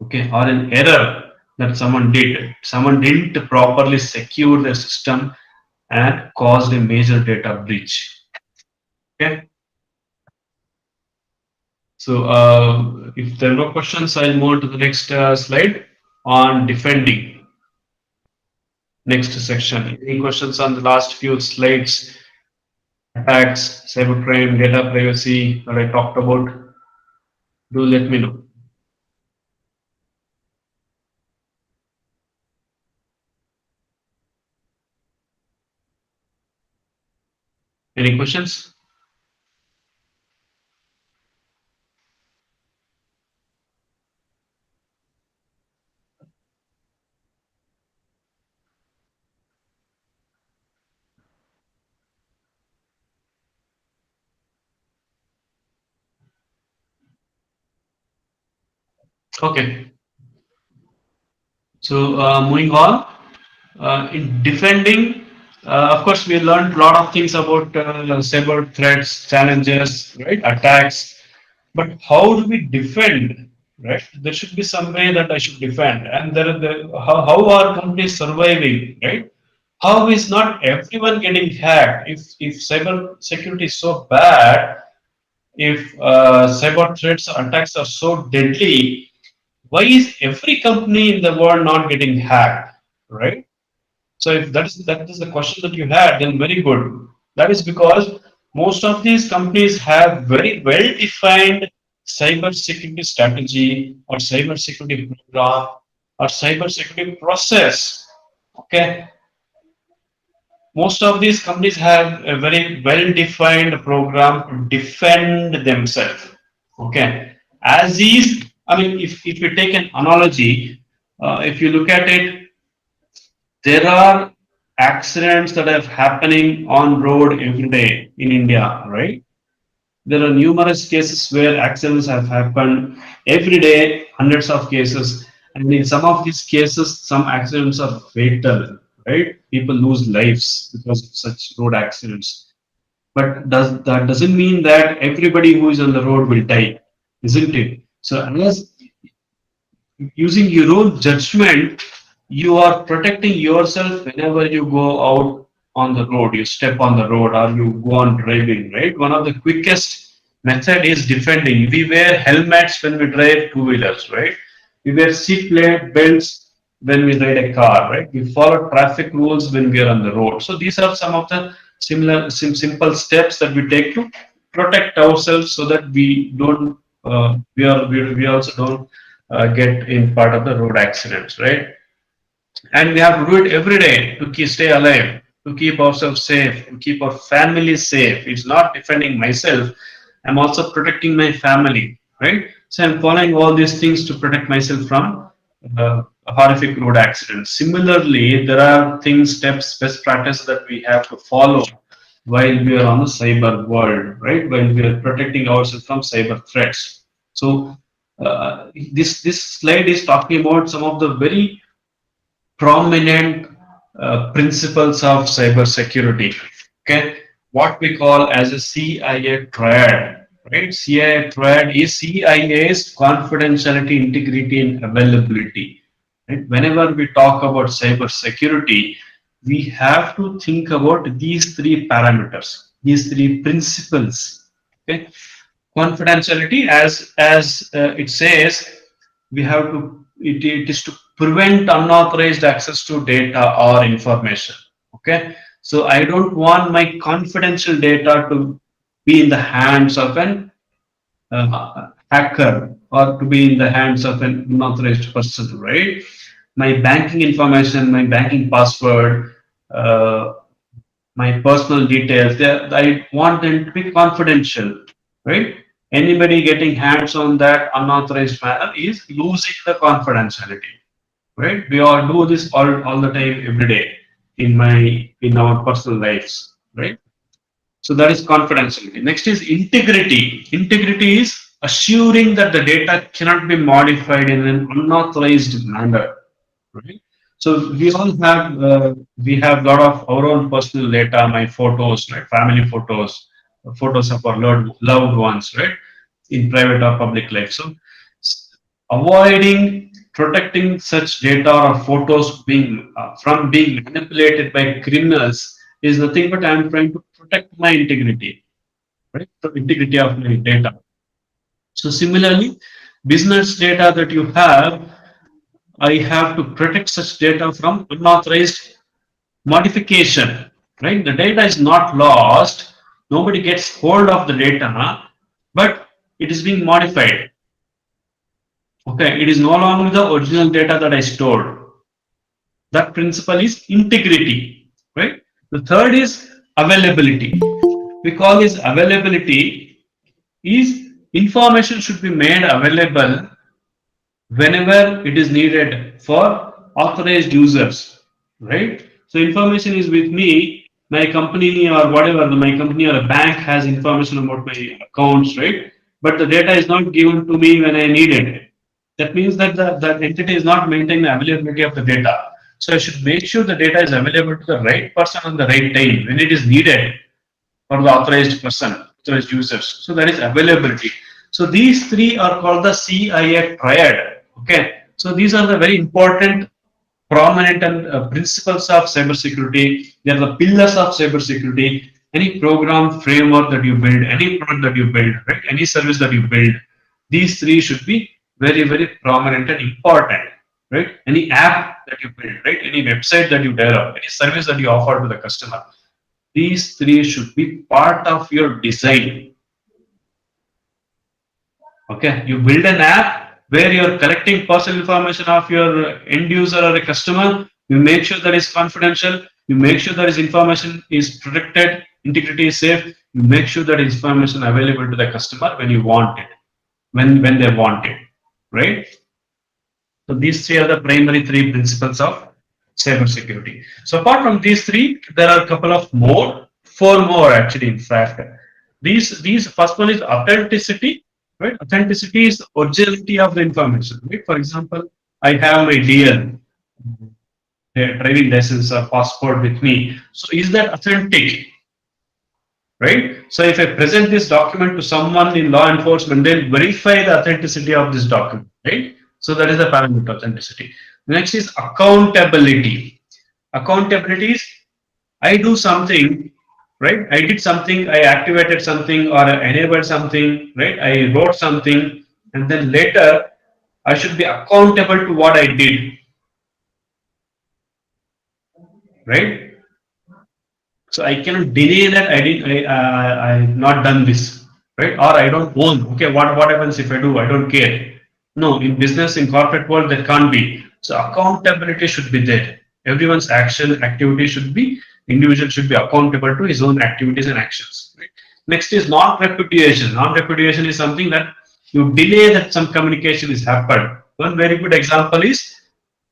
okay, or an error that someone did. Someone didn't properly secure their system and caused a major data breach. Okay. So if there are no questions, I'll move to the next slide on defending. Next section. Any questions on the last few slides? Attacks, cybercrime, data privacy that I talked about? Do let me know. Any questions? Okay. So moving on, in defending, of course, we learned a lot of things about cyber threats, challenges, right? Attacks. But how do we defend? Right? There should be some way that I should defend. And how are companies surviving? Right? How is not everyone getting hacked? If cyber security is so bad, if cyber threats or attacks are so deadly, why is every company in the world not getting hacked, right? So if that is the question that you had, then very good. That is because most of these companies have very well defined cyber security strategy or cyber security program or cyber security process. Okay, most of these companies have a very well defined program to defend themselves. Okay, as is, I mean, if you take an analogy, if you look at it, there are accidents that are happening on road every day in India, right? There are numerous cases where accidents have happened every day, hundreds of cases, and in some of these cases, some accidents are fatal, right? People lose lives because of such road accidents. But that doesn't mean that everybody who is on the road will die, isn't it? So unless using your own judgment, you are protecting yourself whenever you go out on the road, you step on the road or you go on driving, right? One of the quickest method is defending. We wear helmets when we drive two-wheelers, right? We wear seat belts when we ride a car, right? We follow traffic rules when we are on the road. So these are some of the simple steps that we take to protect ourselves so that we don't we also don't get in part of the road accidents, right? And we have to do it every day to stay alive, to keep ourselves safe, to keep our family safe. It's not defending myself, I'm also protecting my family, right? So I'm following all these things to protect myself from horrific road accidents. Similarly, there are things, steps, best practices that we have to follow while we are on the cyber world, right? While we are protecting ourselves from cyber threats. So this slide is talking about some of the very prominent principles of cybersecurity. Okay, what we call as a CIA triad. Right, CIA triad is CIA's confidentiality, integrity, and availability. Right? Whenever we talk about cybersecurity, we have to think about these three parameters, these three principles. Okay, confidentiality, as it says, we have to it is to prevent unauthorized access to data or information. Okay, so I don't want my confidential data to be in the hands of an hacker or to be in the hands of an unauthorized person, right? My banking information, my banking password, uh, my personal details, I want them to be confidential, right? Anybody getting hands on that unauthorized manner is losing the confidentiality, right? We all do this all the time, every day in our personal lives, right? So that is confidentiality. Next is integrity. Integrity is assuring that the data cannot be modified in an unauthorized manner, right? So we have a lot of our own personal data, my photos, my family photos, photos of our loved ones, right, in private or public life. So avoiding protecting such data or photos being from being manipulated by criminals is nothing but I am trying to protect my integrity, right? The integrity of my data. So similarly, business data that you have, I have to protect such data from unauthorized modification, right? The data is not lost, nobody gets hold of the data, but it is being modified. Okay, it is no longer the original data that I stored. That principle is integrity, right? The third is availability. We call this availability is information should be made available whenever it is needed for authorized users, right? So information is with me, my company or whatever, my company or a bank has information about my accounts, right? But the data is not given to me when I need it. That means that the entity is not maintaining the availability of the data. So I should make sure the data is available to the right person on the right time when it is needed for the authorized person, authorized users. So that is availability. So these three are called the CIA triad. Okay. So these are the very important, prominent and principles of cybersecurity. They are the pillars of cybersecurity. Any program framework that you build, any product that you build, right? Any service that you build, these three should be very prominent and important, right? Any app that you build, right? Any website that you develop, any service that you offer to the customer, these three should be part of your design. Okay, you build an app where you're collecting personal information of your end user or a customer. You make sure that is confidential. You make sure that is information is protected, integrity is safe. You make sure that information available to the customer when you want it, when they want it, right? So these three are the primary three principles of cybersecurity. So apart from these three, there are a couple of more, four more actually. In fact, these first one is authenticity, right? Authenticity is originality of the information. Right? For example, I have my DL, driving license or passport with me. So is that authentic? Right? So if I present this document to someone in law enforcement, they'll verify the authenticity of this document, right? So that is the parameter authenticity. Next is accountability. Accountability is I do something, right? I did something, I activated something or I enabled something, right? I wrote something, and then later I should be accountable to what I did, right? So I cannot deny that I have not done this. right? Or I don't own. Okay, what happens if I do? I don't care. No, in business, in corporate world, that can't be. So accountability should be there. Everyone's action, activity should be, individual should be accountable to his own activities and actions. Right? Next is non-repudiation. Non-repudiation is something that you delay that some communication is happened. One very good example is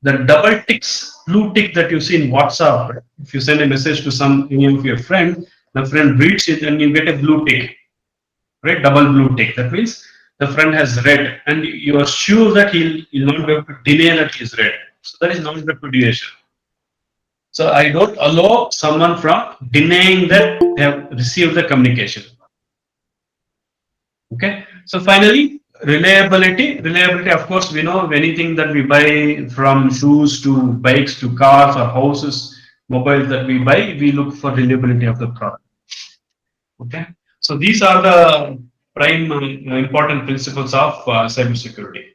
the double ticks, blue tick that you see in WhatsApp. If you send a message to some any of your friend, the friend reads it and you get a blue tick, right? Double blue tick. That means the friend has read, and you are sure that he'll not be able to deny that he's read. So that is non-repudiation. So I don't allow someone from denying that they have received the communication. Okay. So finally, reliability. Reliability, of course, we know anything that we buy, from shoes to bikes to cars or houses, mobiles that we buy, we look for reliability of the product. Okay. So these are the prime important principles of cybersecurity.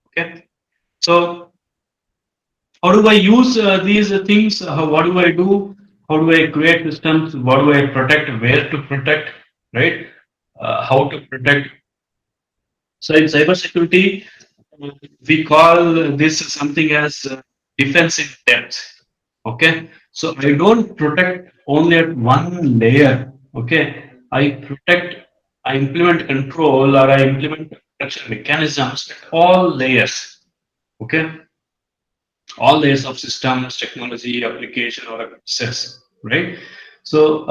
Okay. So how do I use these things? What do I do? How do I create systems? What do I protect? Where to protect? Right? How to protect? So in cybersecurity, uh, we call this something as defense in depth. Okay. So I don't protect only at one layer. Okay. I implement control, or I implement protection mechanisms at all layers. Okay, all layers of systems, technology, application, or access, right? So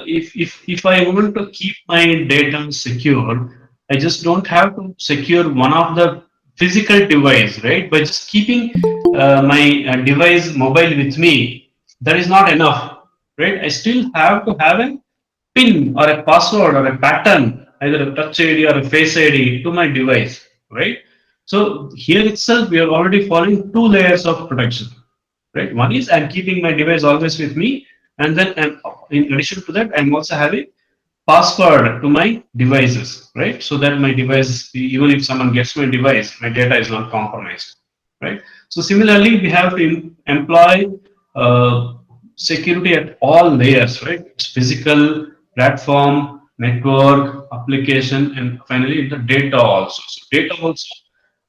if I want to keep my data secure, I just don't have to secure one of the physical device, right? By just keeping my device mobile with me, that is not enough, right? I still have to have a PIN or a password or a pattern, either a touch ID or a face ID to my device, right? So here itself, we are already following two layers of protection, right? One is I'm keeping my device always with me, and then in addition to that, I'm also having password to my devices, right? So that my device, even if someone gets my device, my data is not compromised, right? So similarly, we have to employ security at all layers, right? It's physical, platform, network, application, and finally the data also. So data also,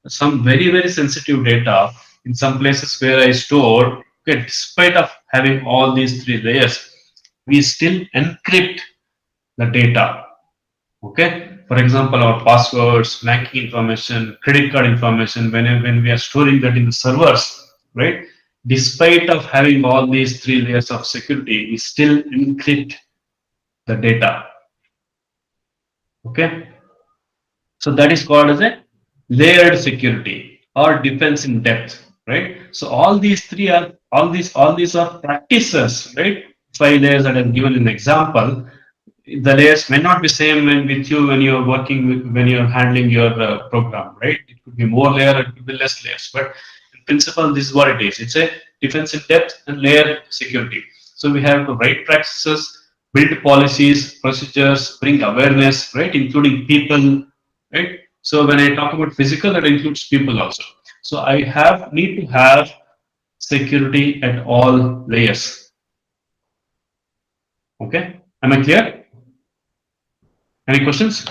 some very sensitive data in some places where I store. Okay, despite of having all these three layers, we still encrypt the data. Okay, for example, our passwords, banking information, credit card information, when we are storing that in the servers, right? Despite of having all these three layers of security, we still encrypt the data. Okay, so that is called as a layered security or defense in depth, right? So all these three are all these are practices, right? Five layers that I've given an example. The layers may not be same with you when you're working with, when you're handling your program, right? It could be more layer, it could be less layers, but in principle, this is what it is. It's a defense in depth and layer security. So we have the right practices, build policies, procedures, bring awareness, right, including people, right? So when I talk about physical, that includes people also. So I need to have security at all layers. Okay, am I clear? Any questions?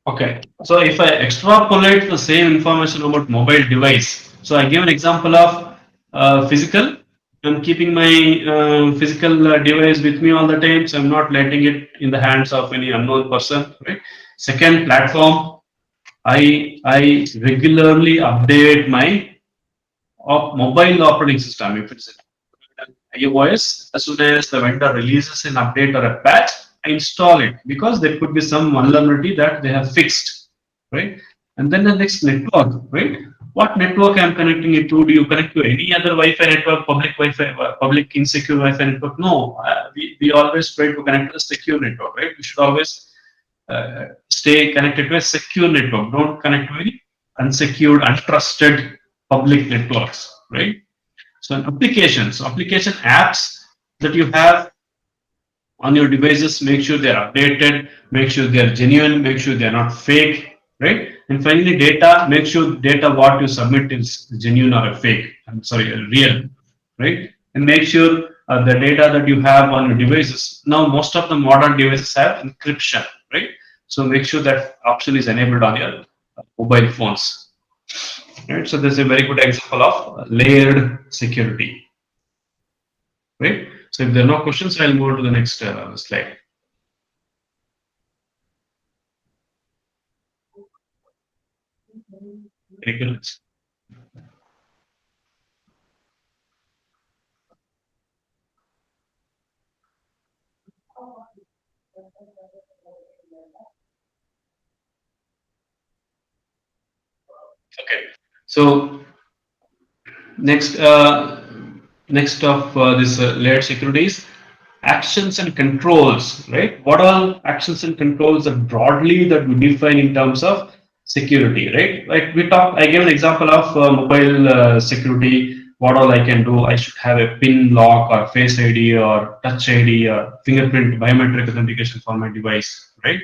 Okay, so if I extrapolate the same information about mobile device, so I give an example of physical. I'm keeping my physical device with me all the time, so I'm not letting it in the hands of any unknown person. Right. Second, platform. I regularly update my mobile operating system. If it's iOS, as soon as the vendor releases an update or a patch, I install it because there could be some vulnerability that they have fixed, right? And then the next network, right? What network I'm connecting it to? Do you connect to any other Wi-Fi network, public Wi-Fi, public insecure Wi-Fi network? No, we always try to connect to a secure network, right? We should always stay connected to a secure network. Don't connect to any unsecured, untrusted public networks, right? So application apps, that you have on your devices, make sure they're updated, make sure they're genuine, make sure they're not fake, right? And finally, data, make sure data what you submit is genuine or a fake, I'm sorry, a real, right? And make sure the data that you have on your devices. Now, most of the modern devices have encryption, right? So make sure that option is enabled on your mobile phones, right? So there's a very good example of layered security, right? So if there are no questions, I'll move to the next slide. Any questions? Okay. So next, next of this layered security is actions and controls, right? What all actions and controls are broadly that we define in terms of security, right? Like we talked, I gave an example of mobile security. What all I can do? I should have a PIN lock or Face ID or Touch ID or fingerprint biometric authentication for my device, right?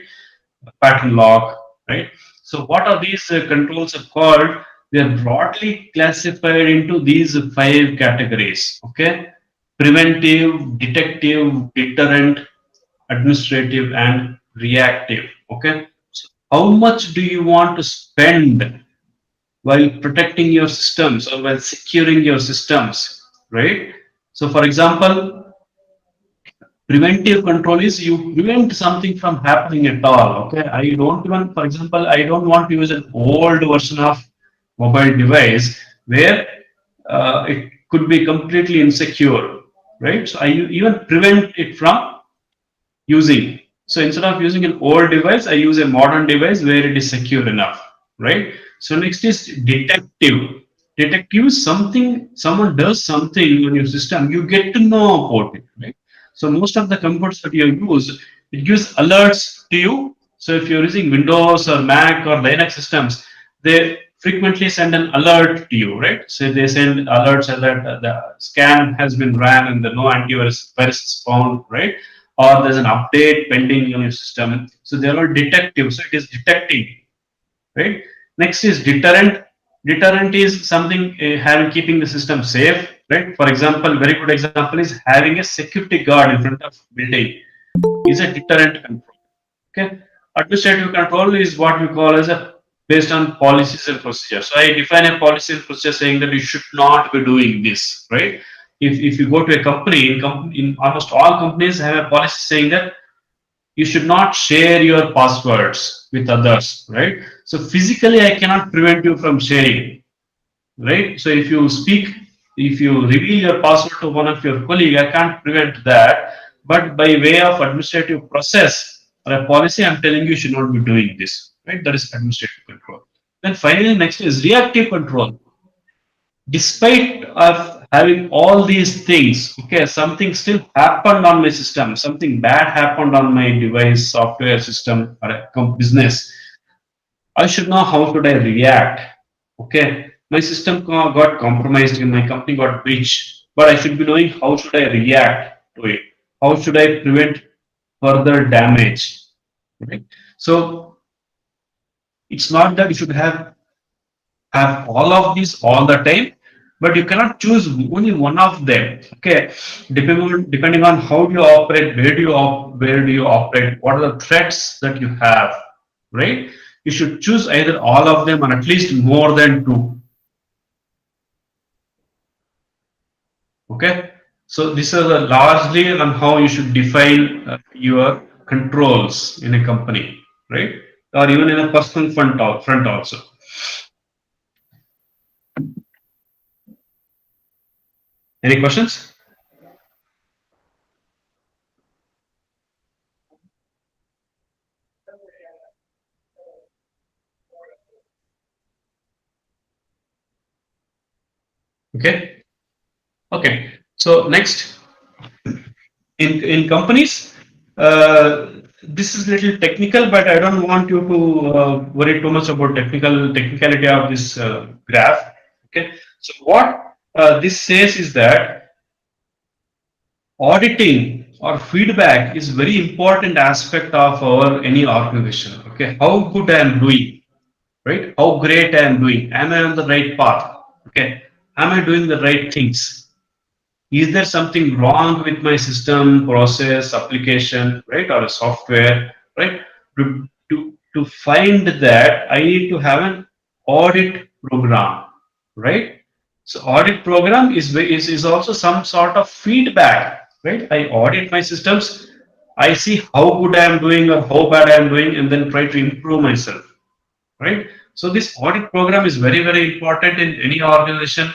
Pattern lock, right? So what are these controls are called? They are broadly classified into these five categories. Okay, preventive, detective, deterrent, administrative, and reactive. Okay, so how much do you want to spend while protecting your systems or while securing your systems, right? So, for example, preventive control is you prevent something from happening at all. Okay, I don't even, for example, I don't want to use an old version of mobile device where it could be completely insecure, right? So I even prevent it from using. So instead of using an old device, I use a modern device where it is secure enough, right? So next is detective. Detective is something, someone does something on your system, you get to know about it, right? So most of the computers that you use, it gives alerts to you. So if you're using Windows or Mac or Linux systems, they frequently send an alert to you, right? So they send alerts that the scan has been ran and the no antivirus virus is found, right? Or there's an update pending on your system. So they are all detective. So it is detecting, right? Next is deterrent. Deterrent is something having keeping the system safe, right? For example, very good example is having a security guard in front of building is a deterrent control. Okay, administrative control is what we call as a based on policies and procedures. So I define a policy and procedure saying that you should not be doing this, right? If you go to a company, in almost all companies have a policy saying that you should not share your passwords with others, right? So physically, I cannot prevent you from sharing, right? So if you speak, if you reveal your password to one of your colleague, I can't prevent that. But by way of administrative process or a policy, I'm telling you should not be doing this, right? That is administrative control. Then finally, next is reactive control. Despite of having all these things, okay, something still happened on my system, something bad happened on my device, software system, or a business. I should know how should I react. Okay, my system got compromised and my company got breached, but I should be knowing how should I react to it. How should I prevent further damage? Right. So it's not that you should have all of these all the time, but you cannot choose only one of them. Okay, depending on how you operate, where do you operate, what are the threats that you have, right? You should choose either all of them or at least more than two. Okay, so this is largely on how you should define your controls in a company, right? Or even in a personal front also. Any questions? Okay. Okay. So next, in companies, this is little technical, but I don't want you to worry too much about technicality of this graph. Okay. So what this says is that auditing or feedback is very important aspect of our any organization. Okay, how good I am doing, right? How great I am doing? Am I on the right path? Okay, am I doing the right things? Is there something wrong with my system, process, application, right, or a software, right? To find that, I need to have an audit program, right? So audit program is also some sort of feedback, right? I audit my systems, I see how good I am doing or how bad I am doing, and then try to improve myself, right? So this audit program is very, very important in any organization.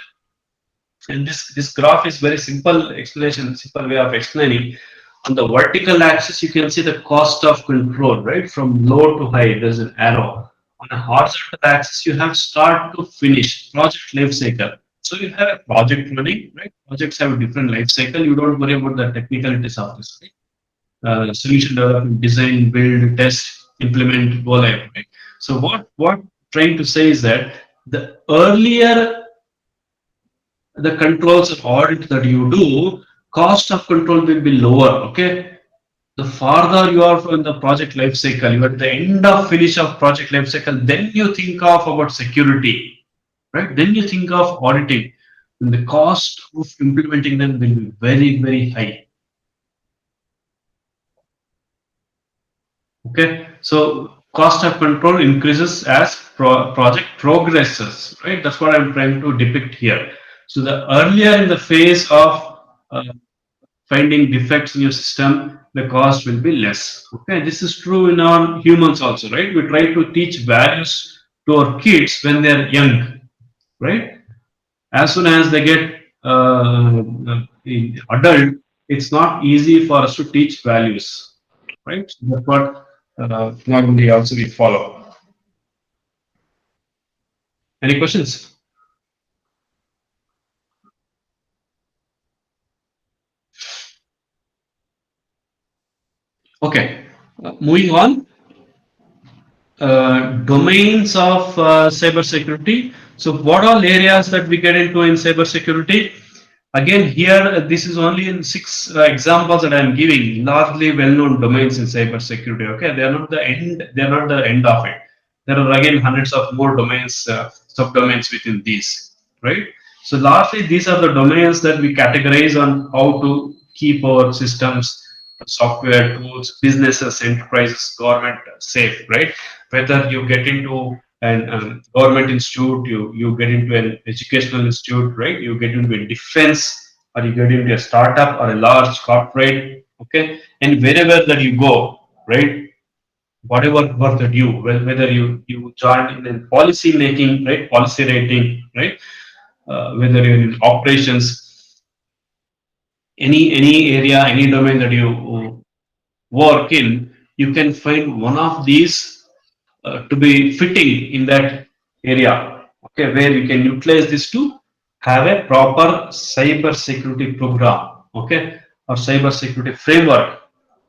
And this graph is very simple explanation, simple way of explaining. On the vertical axis, you can see the cost of control, right? From low to high, there's an arrow. On a horizontal axis, you have start to finish, project life cycle. So you have a project running, right? Projects have a different life cycle. You don't worry about the technicalities of this, right? Solution development, design, build, test, implement, go live, right? So what trying to say is that the earlier the controls and audit that you do, cost of control will be lower. Okay, the farther you are from the project life cycle, you are at the end of finish of project life cycle, then you think of about security, right? Then you think of auditing, and the cost of implementing them will be very, very high. Okay, so cost of control increases as project progresses, right? That's what I'm trying to depict here. So the earlier in the phase of finding defects in your system, the cost will be less. Okay, this is true in our humans also, right? We try to teach values to our kids when they're young, right? As soon as they get adult, it's not easy for us to teach values, right? So that's what normally also we follow. Any questions? Okay, moving on. Domains of cybersecurity. So, what all areas that we get into in cybersecurity? Again, here this is only in six examples that I am giving. Largely well-known domains in cybersecurity. Okay, they are not the end. They are not the end of it. There are again hundreds of more domains, subdomains within these. Right. So, largely these are the domains that we categorize on how to keep our systems, software tools, businesses, enterprises, government safe, right? Whether you get into an government institute, you get into an educational institute, right? You get into a defense, or you get into a startup or a large corporate, okay? And wherever that you go, right? Whatever work that you, well, whether you join in a policy making, right? Policy writing, right? Whether you're in operations, any area, any domain that you work in, you can find one of these to be fitting in that area. Okay, where you can utilize this to have a proper cyber security program. Okay, or cyber security framework,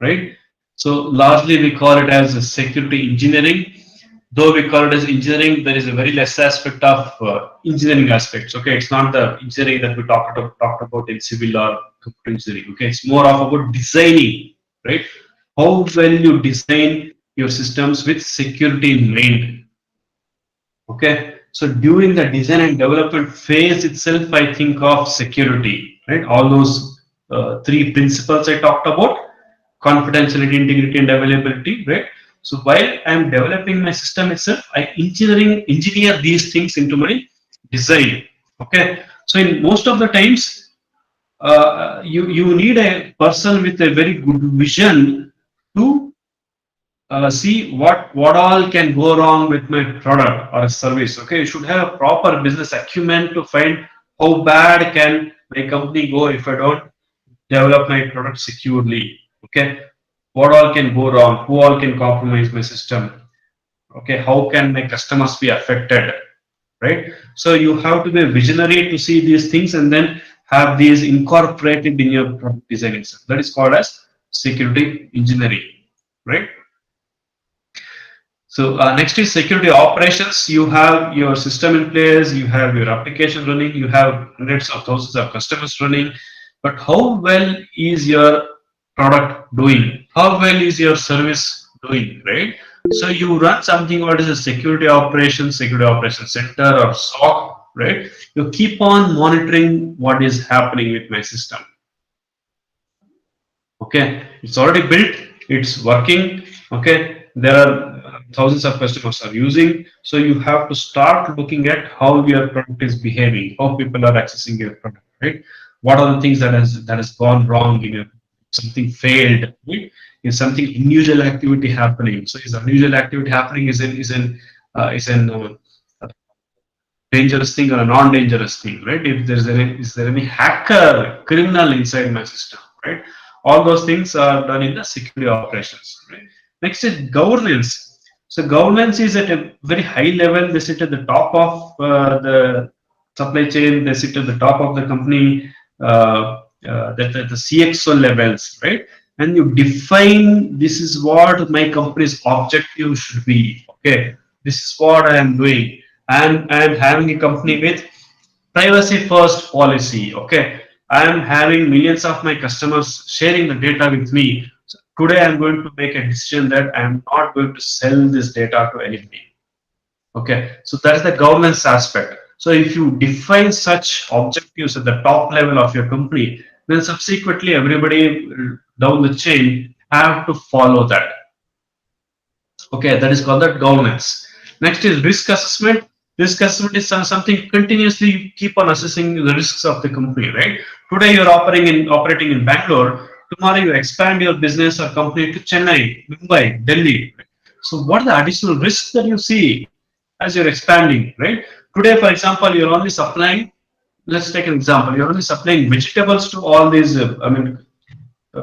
right? So largely we call it as security engineering. Though we call it as engineering, there is a very less aspect of engineering aspects. Okay, it's not the engineering that we talked about in civil or computer engineering. Okay, it's more of about designing, right? How well you design your systems with security in mind. Okay, so during the design and development phase itself, I think of security, right? All those three principles I talked about: confidentiality, integrity, and availability, right? So while I'm developing my system itself, I engineer these things into my design. Okay, so in most of the times, you need a person with a very good vision to see what all can go wrong with my product or a service. Okay, you should have a proper business acumen to find how bad can my company go if I don't develop my product securely. Okay, what all can go wrong? Who all can compromise my system? Okay, how can my customers be affected? Right. So you have to be a visionary to see these things and then have these incorporated in your product design itself. That is called as security engineering. Right. So next is security operations. You have your system in place, you have your application running, you have hundreds of thousands of customers running, but how well is your product doing? How well is your service doing, right? So you run something what is a security operations center or SOC, right? You keep on monitoring what is happening with my system. Okay, it's already built, it's working. Okay, there are thousands of customers are using, so you have to start looking at how your product is behaving, how people are accessing your product, right? What are the things that has gone wrong in your, something failed, right? Is something unusual activity happening? So is unusual activity happening, is an dangerous thing or a non-dangerous thing, right? If there's any, is there any hacker, criminal inside my system, right? All those things are done in the security operations, right? Next is governance. So governance is at a very high level. They sit at the top of the supply chain. They sit at the top of the company, the CXO levels, right? And you define this is what my company's objective should be. Okay, this is what I am doing, and having a company with privacy first policy. Okay, I am having millions of my customers sharing the data with me. So today I'm going to make a decision that I'm not going to sell this data to anybody. Okay, so that is the governance aspect. So if you define such objectives at the top level of your company, then subsequently everybody down the chain have to follow that. Okay, that is called that governance. Next is risk assessment. Risk assessment is something continuously you keep on assessing the risks of the company, right? Today you're operating in Bangalore. Tomorrow you expand your business or company to Chennai, Mumbai, Delhi. So what are the additional risks that you see as you're expanding, right? Today, for example, you're only supplying. Let's take an example. You're only supplying vegetables to all these.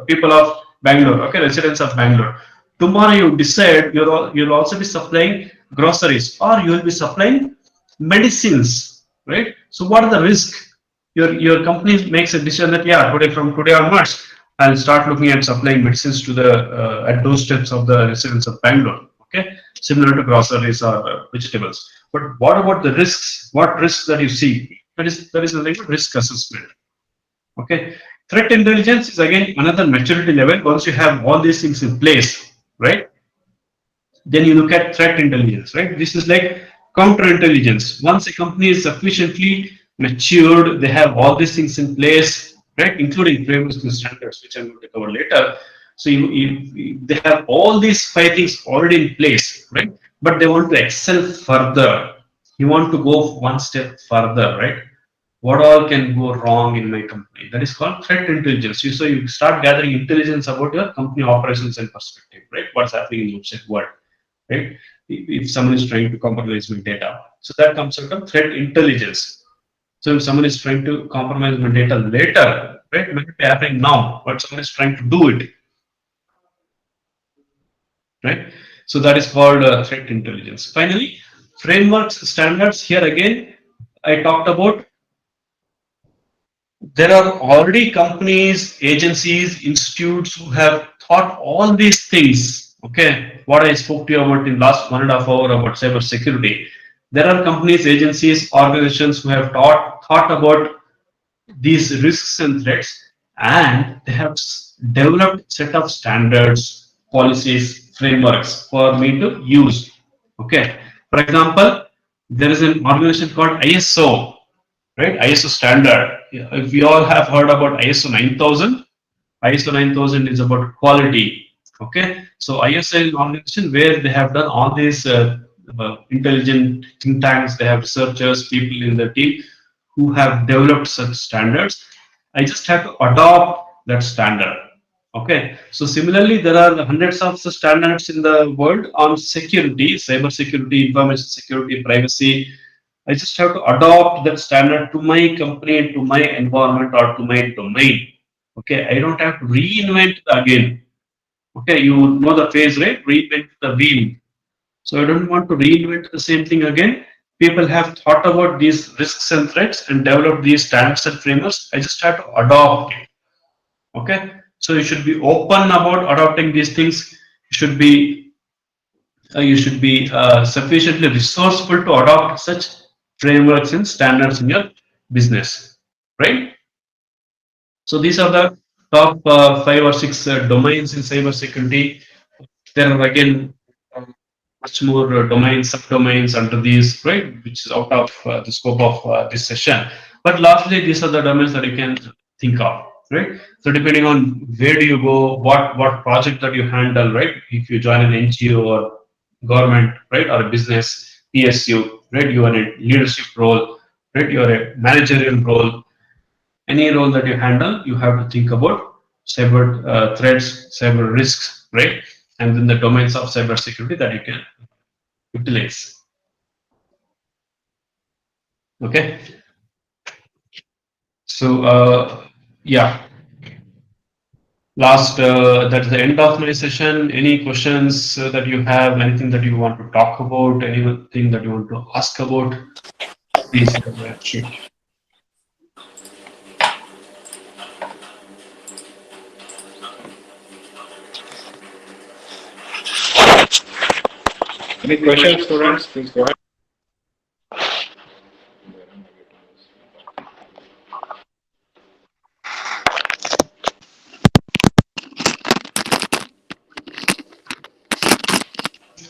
People of Bangalore, okay, residents of Bangalore. Tomorrow you decide you'll also be supplying groceries or you will be supplying medicines, right? So what are the risks? Your company makes a decision that from today onwards I'll start looking at supplying medicines to the at doorsteps of the residents of Bangalore. Okay, similar to groceries or vegetables. But what about the risks? What risks that you see? That is a risk assessment. Okay, threat intelligence is again another maturity level. Once you have all these things in place, right? Then you look at threat intelligence, right? This is like counterintelligence. Once a company is sufficiently matured, they have all these things in place, right? Including frameworks and standards, which I'm going to cover later. So they have all these five things already in place, right? But they want to excel further. You want to go one step further, right? What all can go wrong in my company? That is called threat intelligence. So you start gathering intelligence about your company operations and perspective, right? What's happening in the outside world, right? If someone is trying to compromise my data, so that comes out of threat intelligence. So if someone is trying to compromise my data later, right, it might be happening now, but someone is trying to do it, right? So that is called threat intelligence. Finally, frameworks, standards. Here again, I talked about there are already companies, agencies, institutes who have thought all these things. Okay, what I spoke to you about in last 1.5 hours about cyber security. There are companies, agencies, organizations who have thought about these risks and threats, and they have developed set of standards, policies, frameworks for me to use. Okay, for example, there is an organization called ISO, right? ISO standard. If we all have heard about ISO 9000, ISO 9000 is about quality. Okay, so ISO is an organization where they have done all these intelligent think tanks. They have researchers, people in the team who have developed such standards. I just have to adopt that standard. Okay, so similarly, there are hundreds of standards in the world on security, cyber security, information security, privacy. I just have to adopt that standard to my company, to my environment, or to my domain. Okay, I don't have to reinvent again. Okay, you know the phrase, right? Reinvent the wheel. So I don't want to reinvent the same thing again. People have thought about these risks and threats and developed these standards and frameworks. I just have to adopt it. Okay, so you should be open about adopting these things. You should be sufficiently resourceful to adopt such frameworks and standards in your business, right? So these are the top 5 or 6 domains in cybersecurity. There are again much more domains, subdomains under these, right, which is out of the scope of this session. But largely, these are the domains that you can think of, right? So depending on where do you go, what project that you handle, right? If you join an NGO or government, right, or a business, PSU, right, you are in a leadership role, right, you are a managerial role. Any role that you handle, you have to think about cyber threats, cyber risks, right? And then the domains of cyber security that you can utilize. Okay. So, yeah, last, that's the end of my session. Any questions that you have, anything that you want to talk about, anything that you want to ask about, please shoot. Any questions, students? Please go ahead.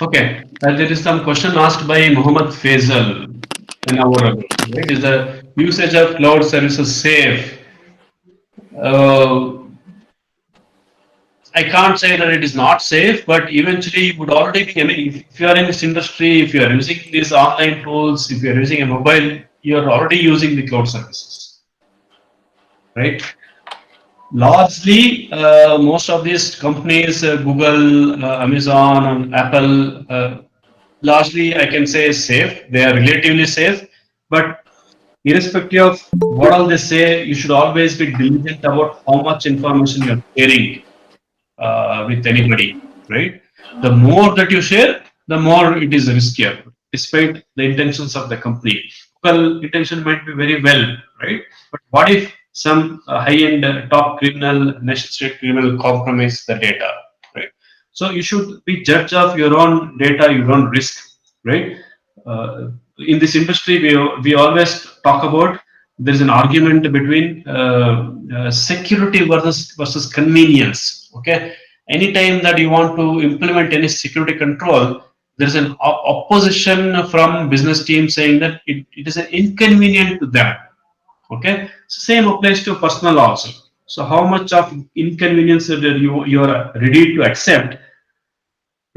Okay, there is some question asked by Muhammad Faisal an hour ago. Right? Is the usage of cloud services safe? Uh, I can't say that it is not safe, but eventually you would already be, I mean, if you are in this industry, if you are using these online tools, if you are using a mobile, you are already using the cloud services, right? Largely, most of these companies, Google, Amazon, and Apple, largely I can say is safe. They are relatively safe, but irrespective of what all they say, you should always be diligent about how much information you are sharing with anybody, right? The more that you share, the more it is riskier, despite the intentions of the company. Well, intention might be very well, right? But what if some high-end top criminal, nation-state criminal compromise the data, right? So you should be judge of your own data, your own risk, right? In this industry, we always talk about there is an argument between security versus convenience. Okay, anytime that you want to implement any security control, there is an opposition from business team saying that it is an inconvenient to them. Okay, same applies to personal also. So how much of inconvenience that you are ready to accept,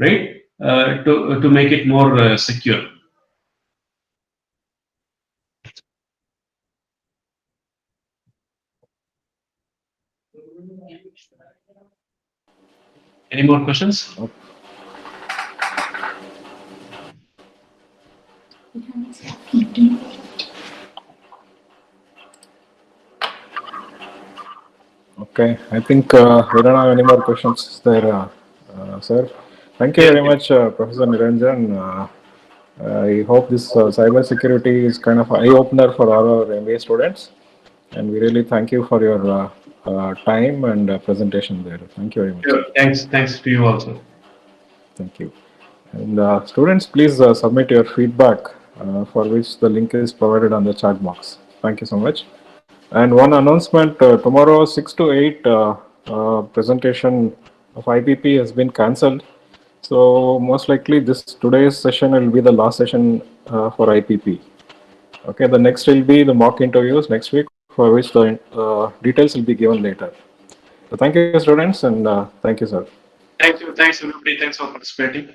right? To make it more secure. Any more questions? Okay, I think we don't have any more questions there, sir. Thank you Yes, very yes. much, Professor Niranjan. I hope this cyber security is kind of eye opener for all our MBA students, and we really thank you for your time and presentation there. Thank you very much, Sure. sir. Thanks to you also. Thank you. And students, please submit your feedback for which the link is provided on the chat box. Thank you so much. And one announcement, tomorrow 6 to 8 presentation of IPP has been cancelled. So most likely this today's session will be the last session for IPP. Okay, the next will be the mock interviews next week, for which the details will be given later. So thank you, students, and thank you, sir. Thanks everybody. Thanks for participating.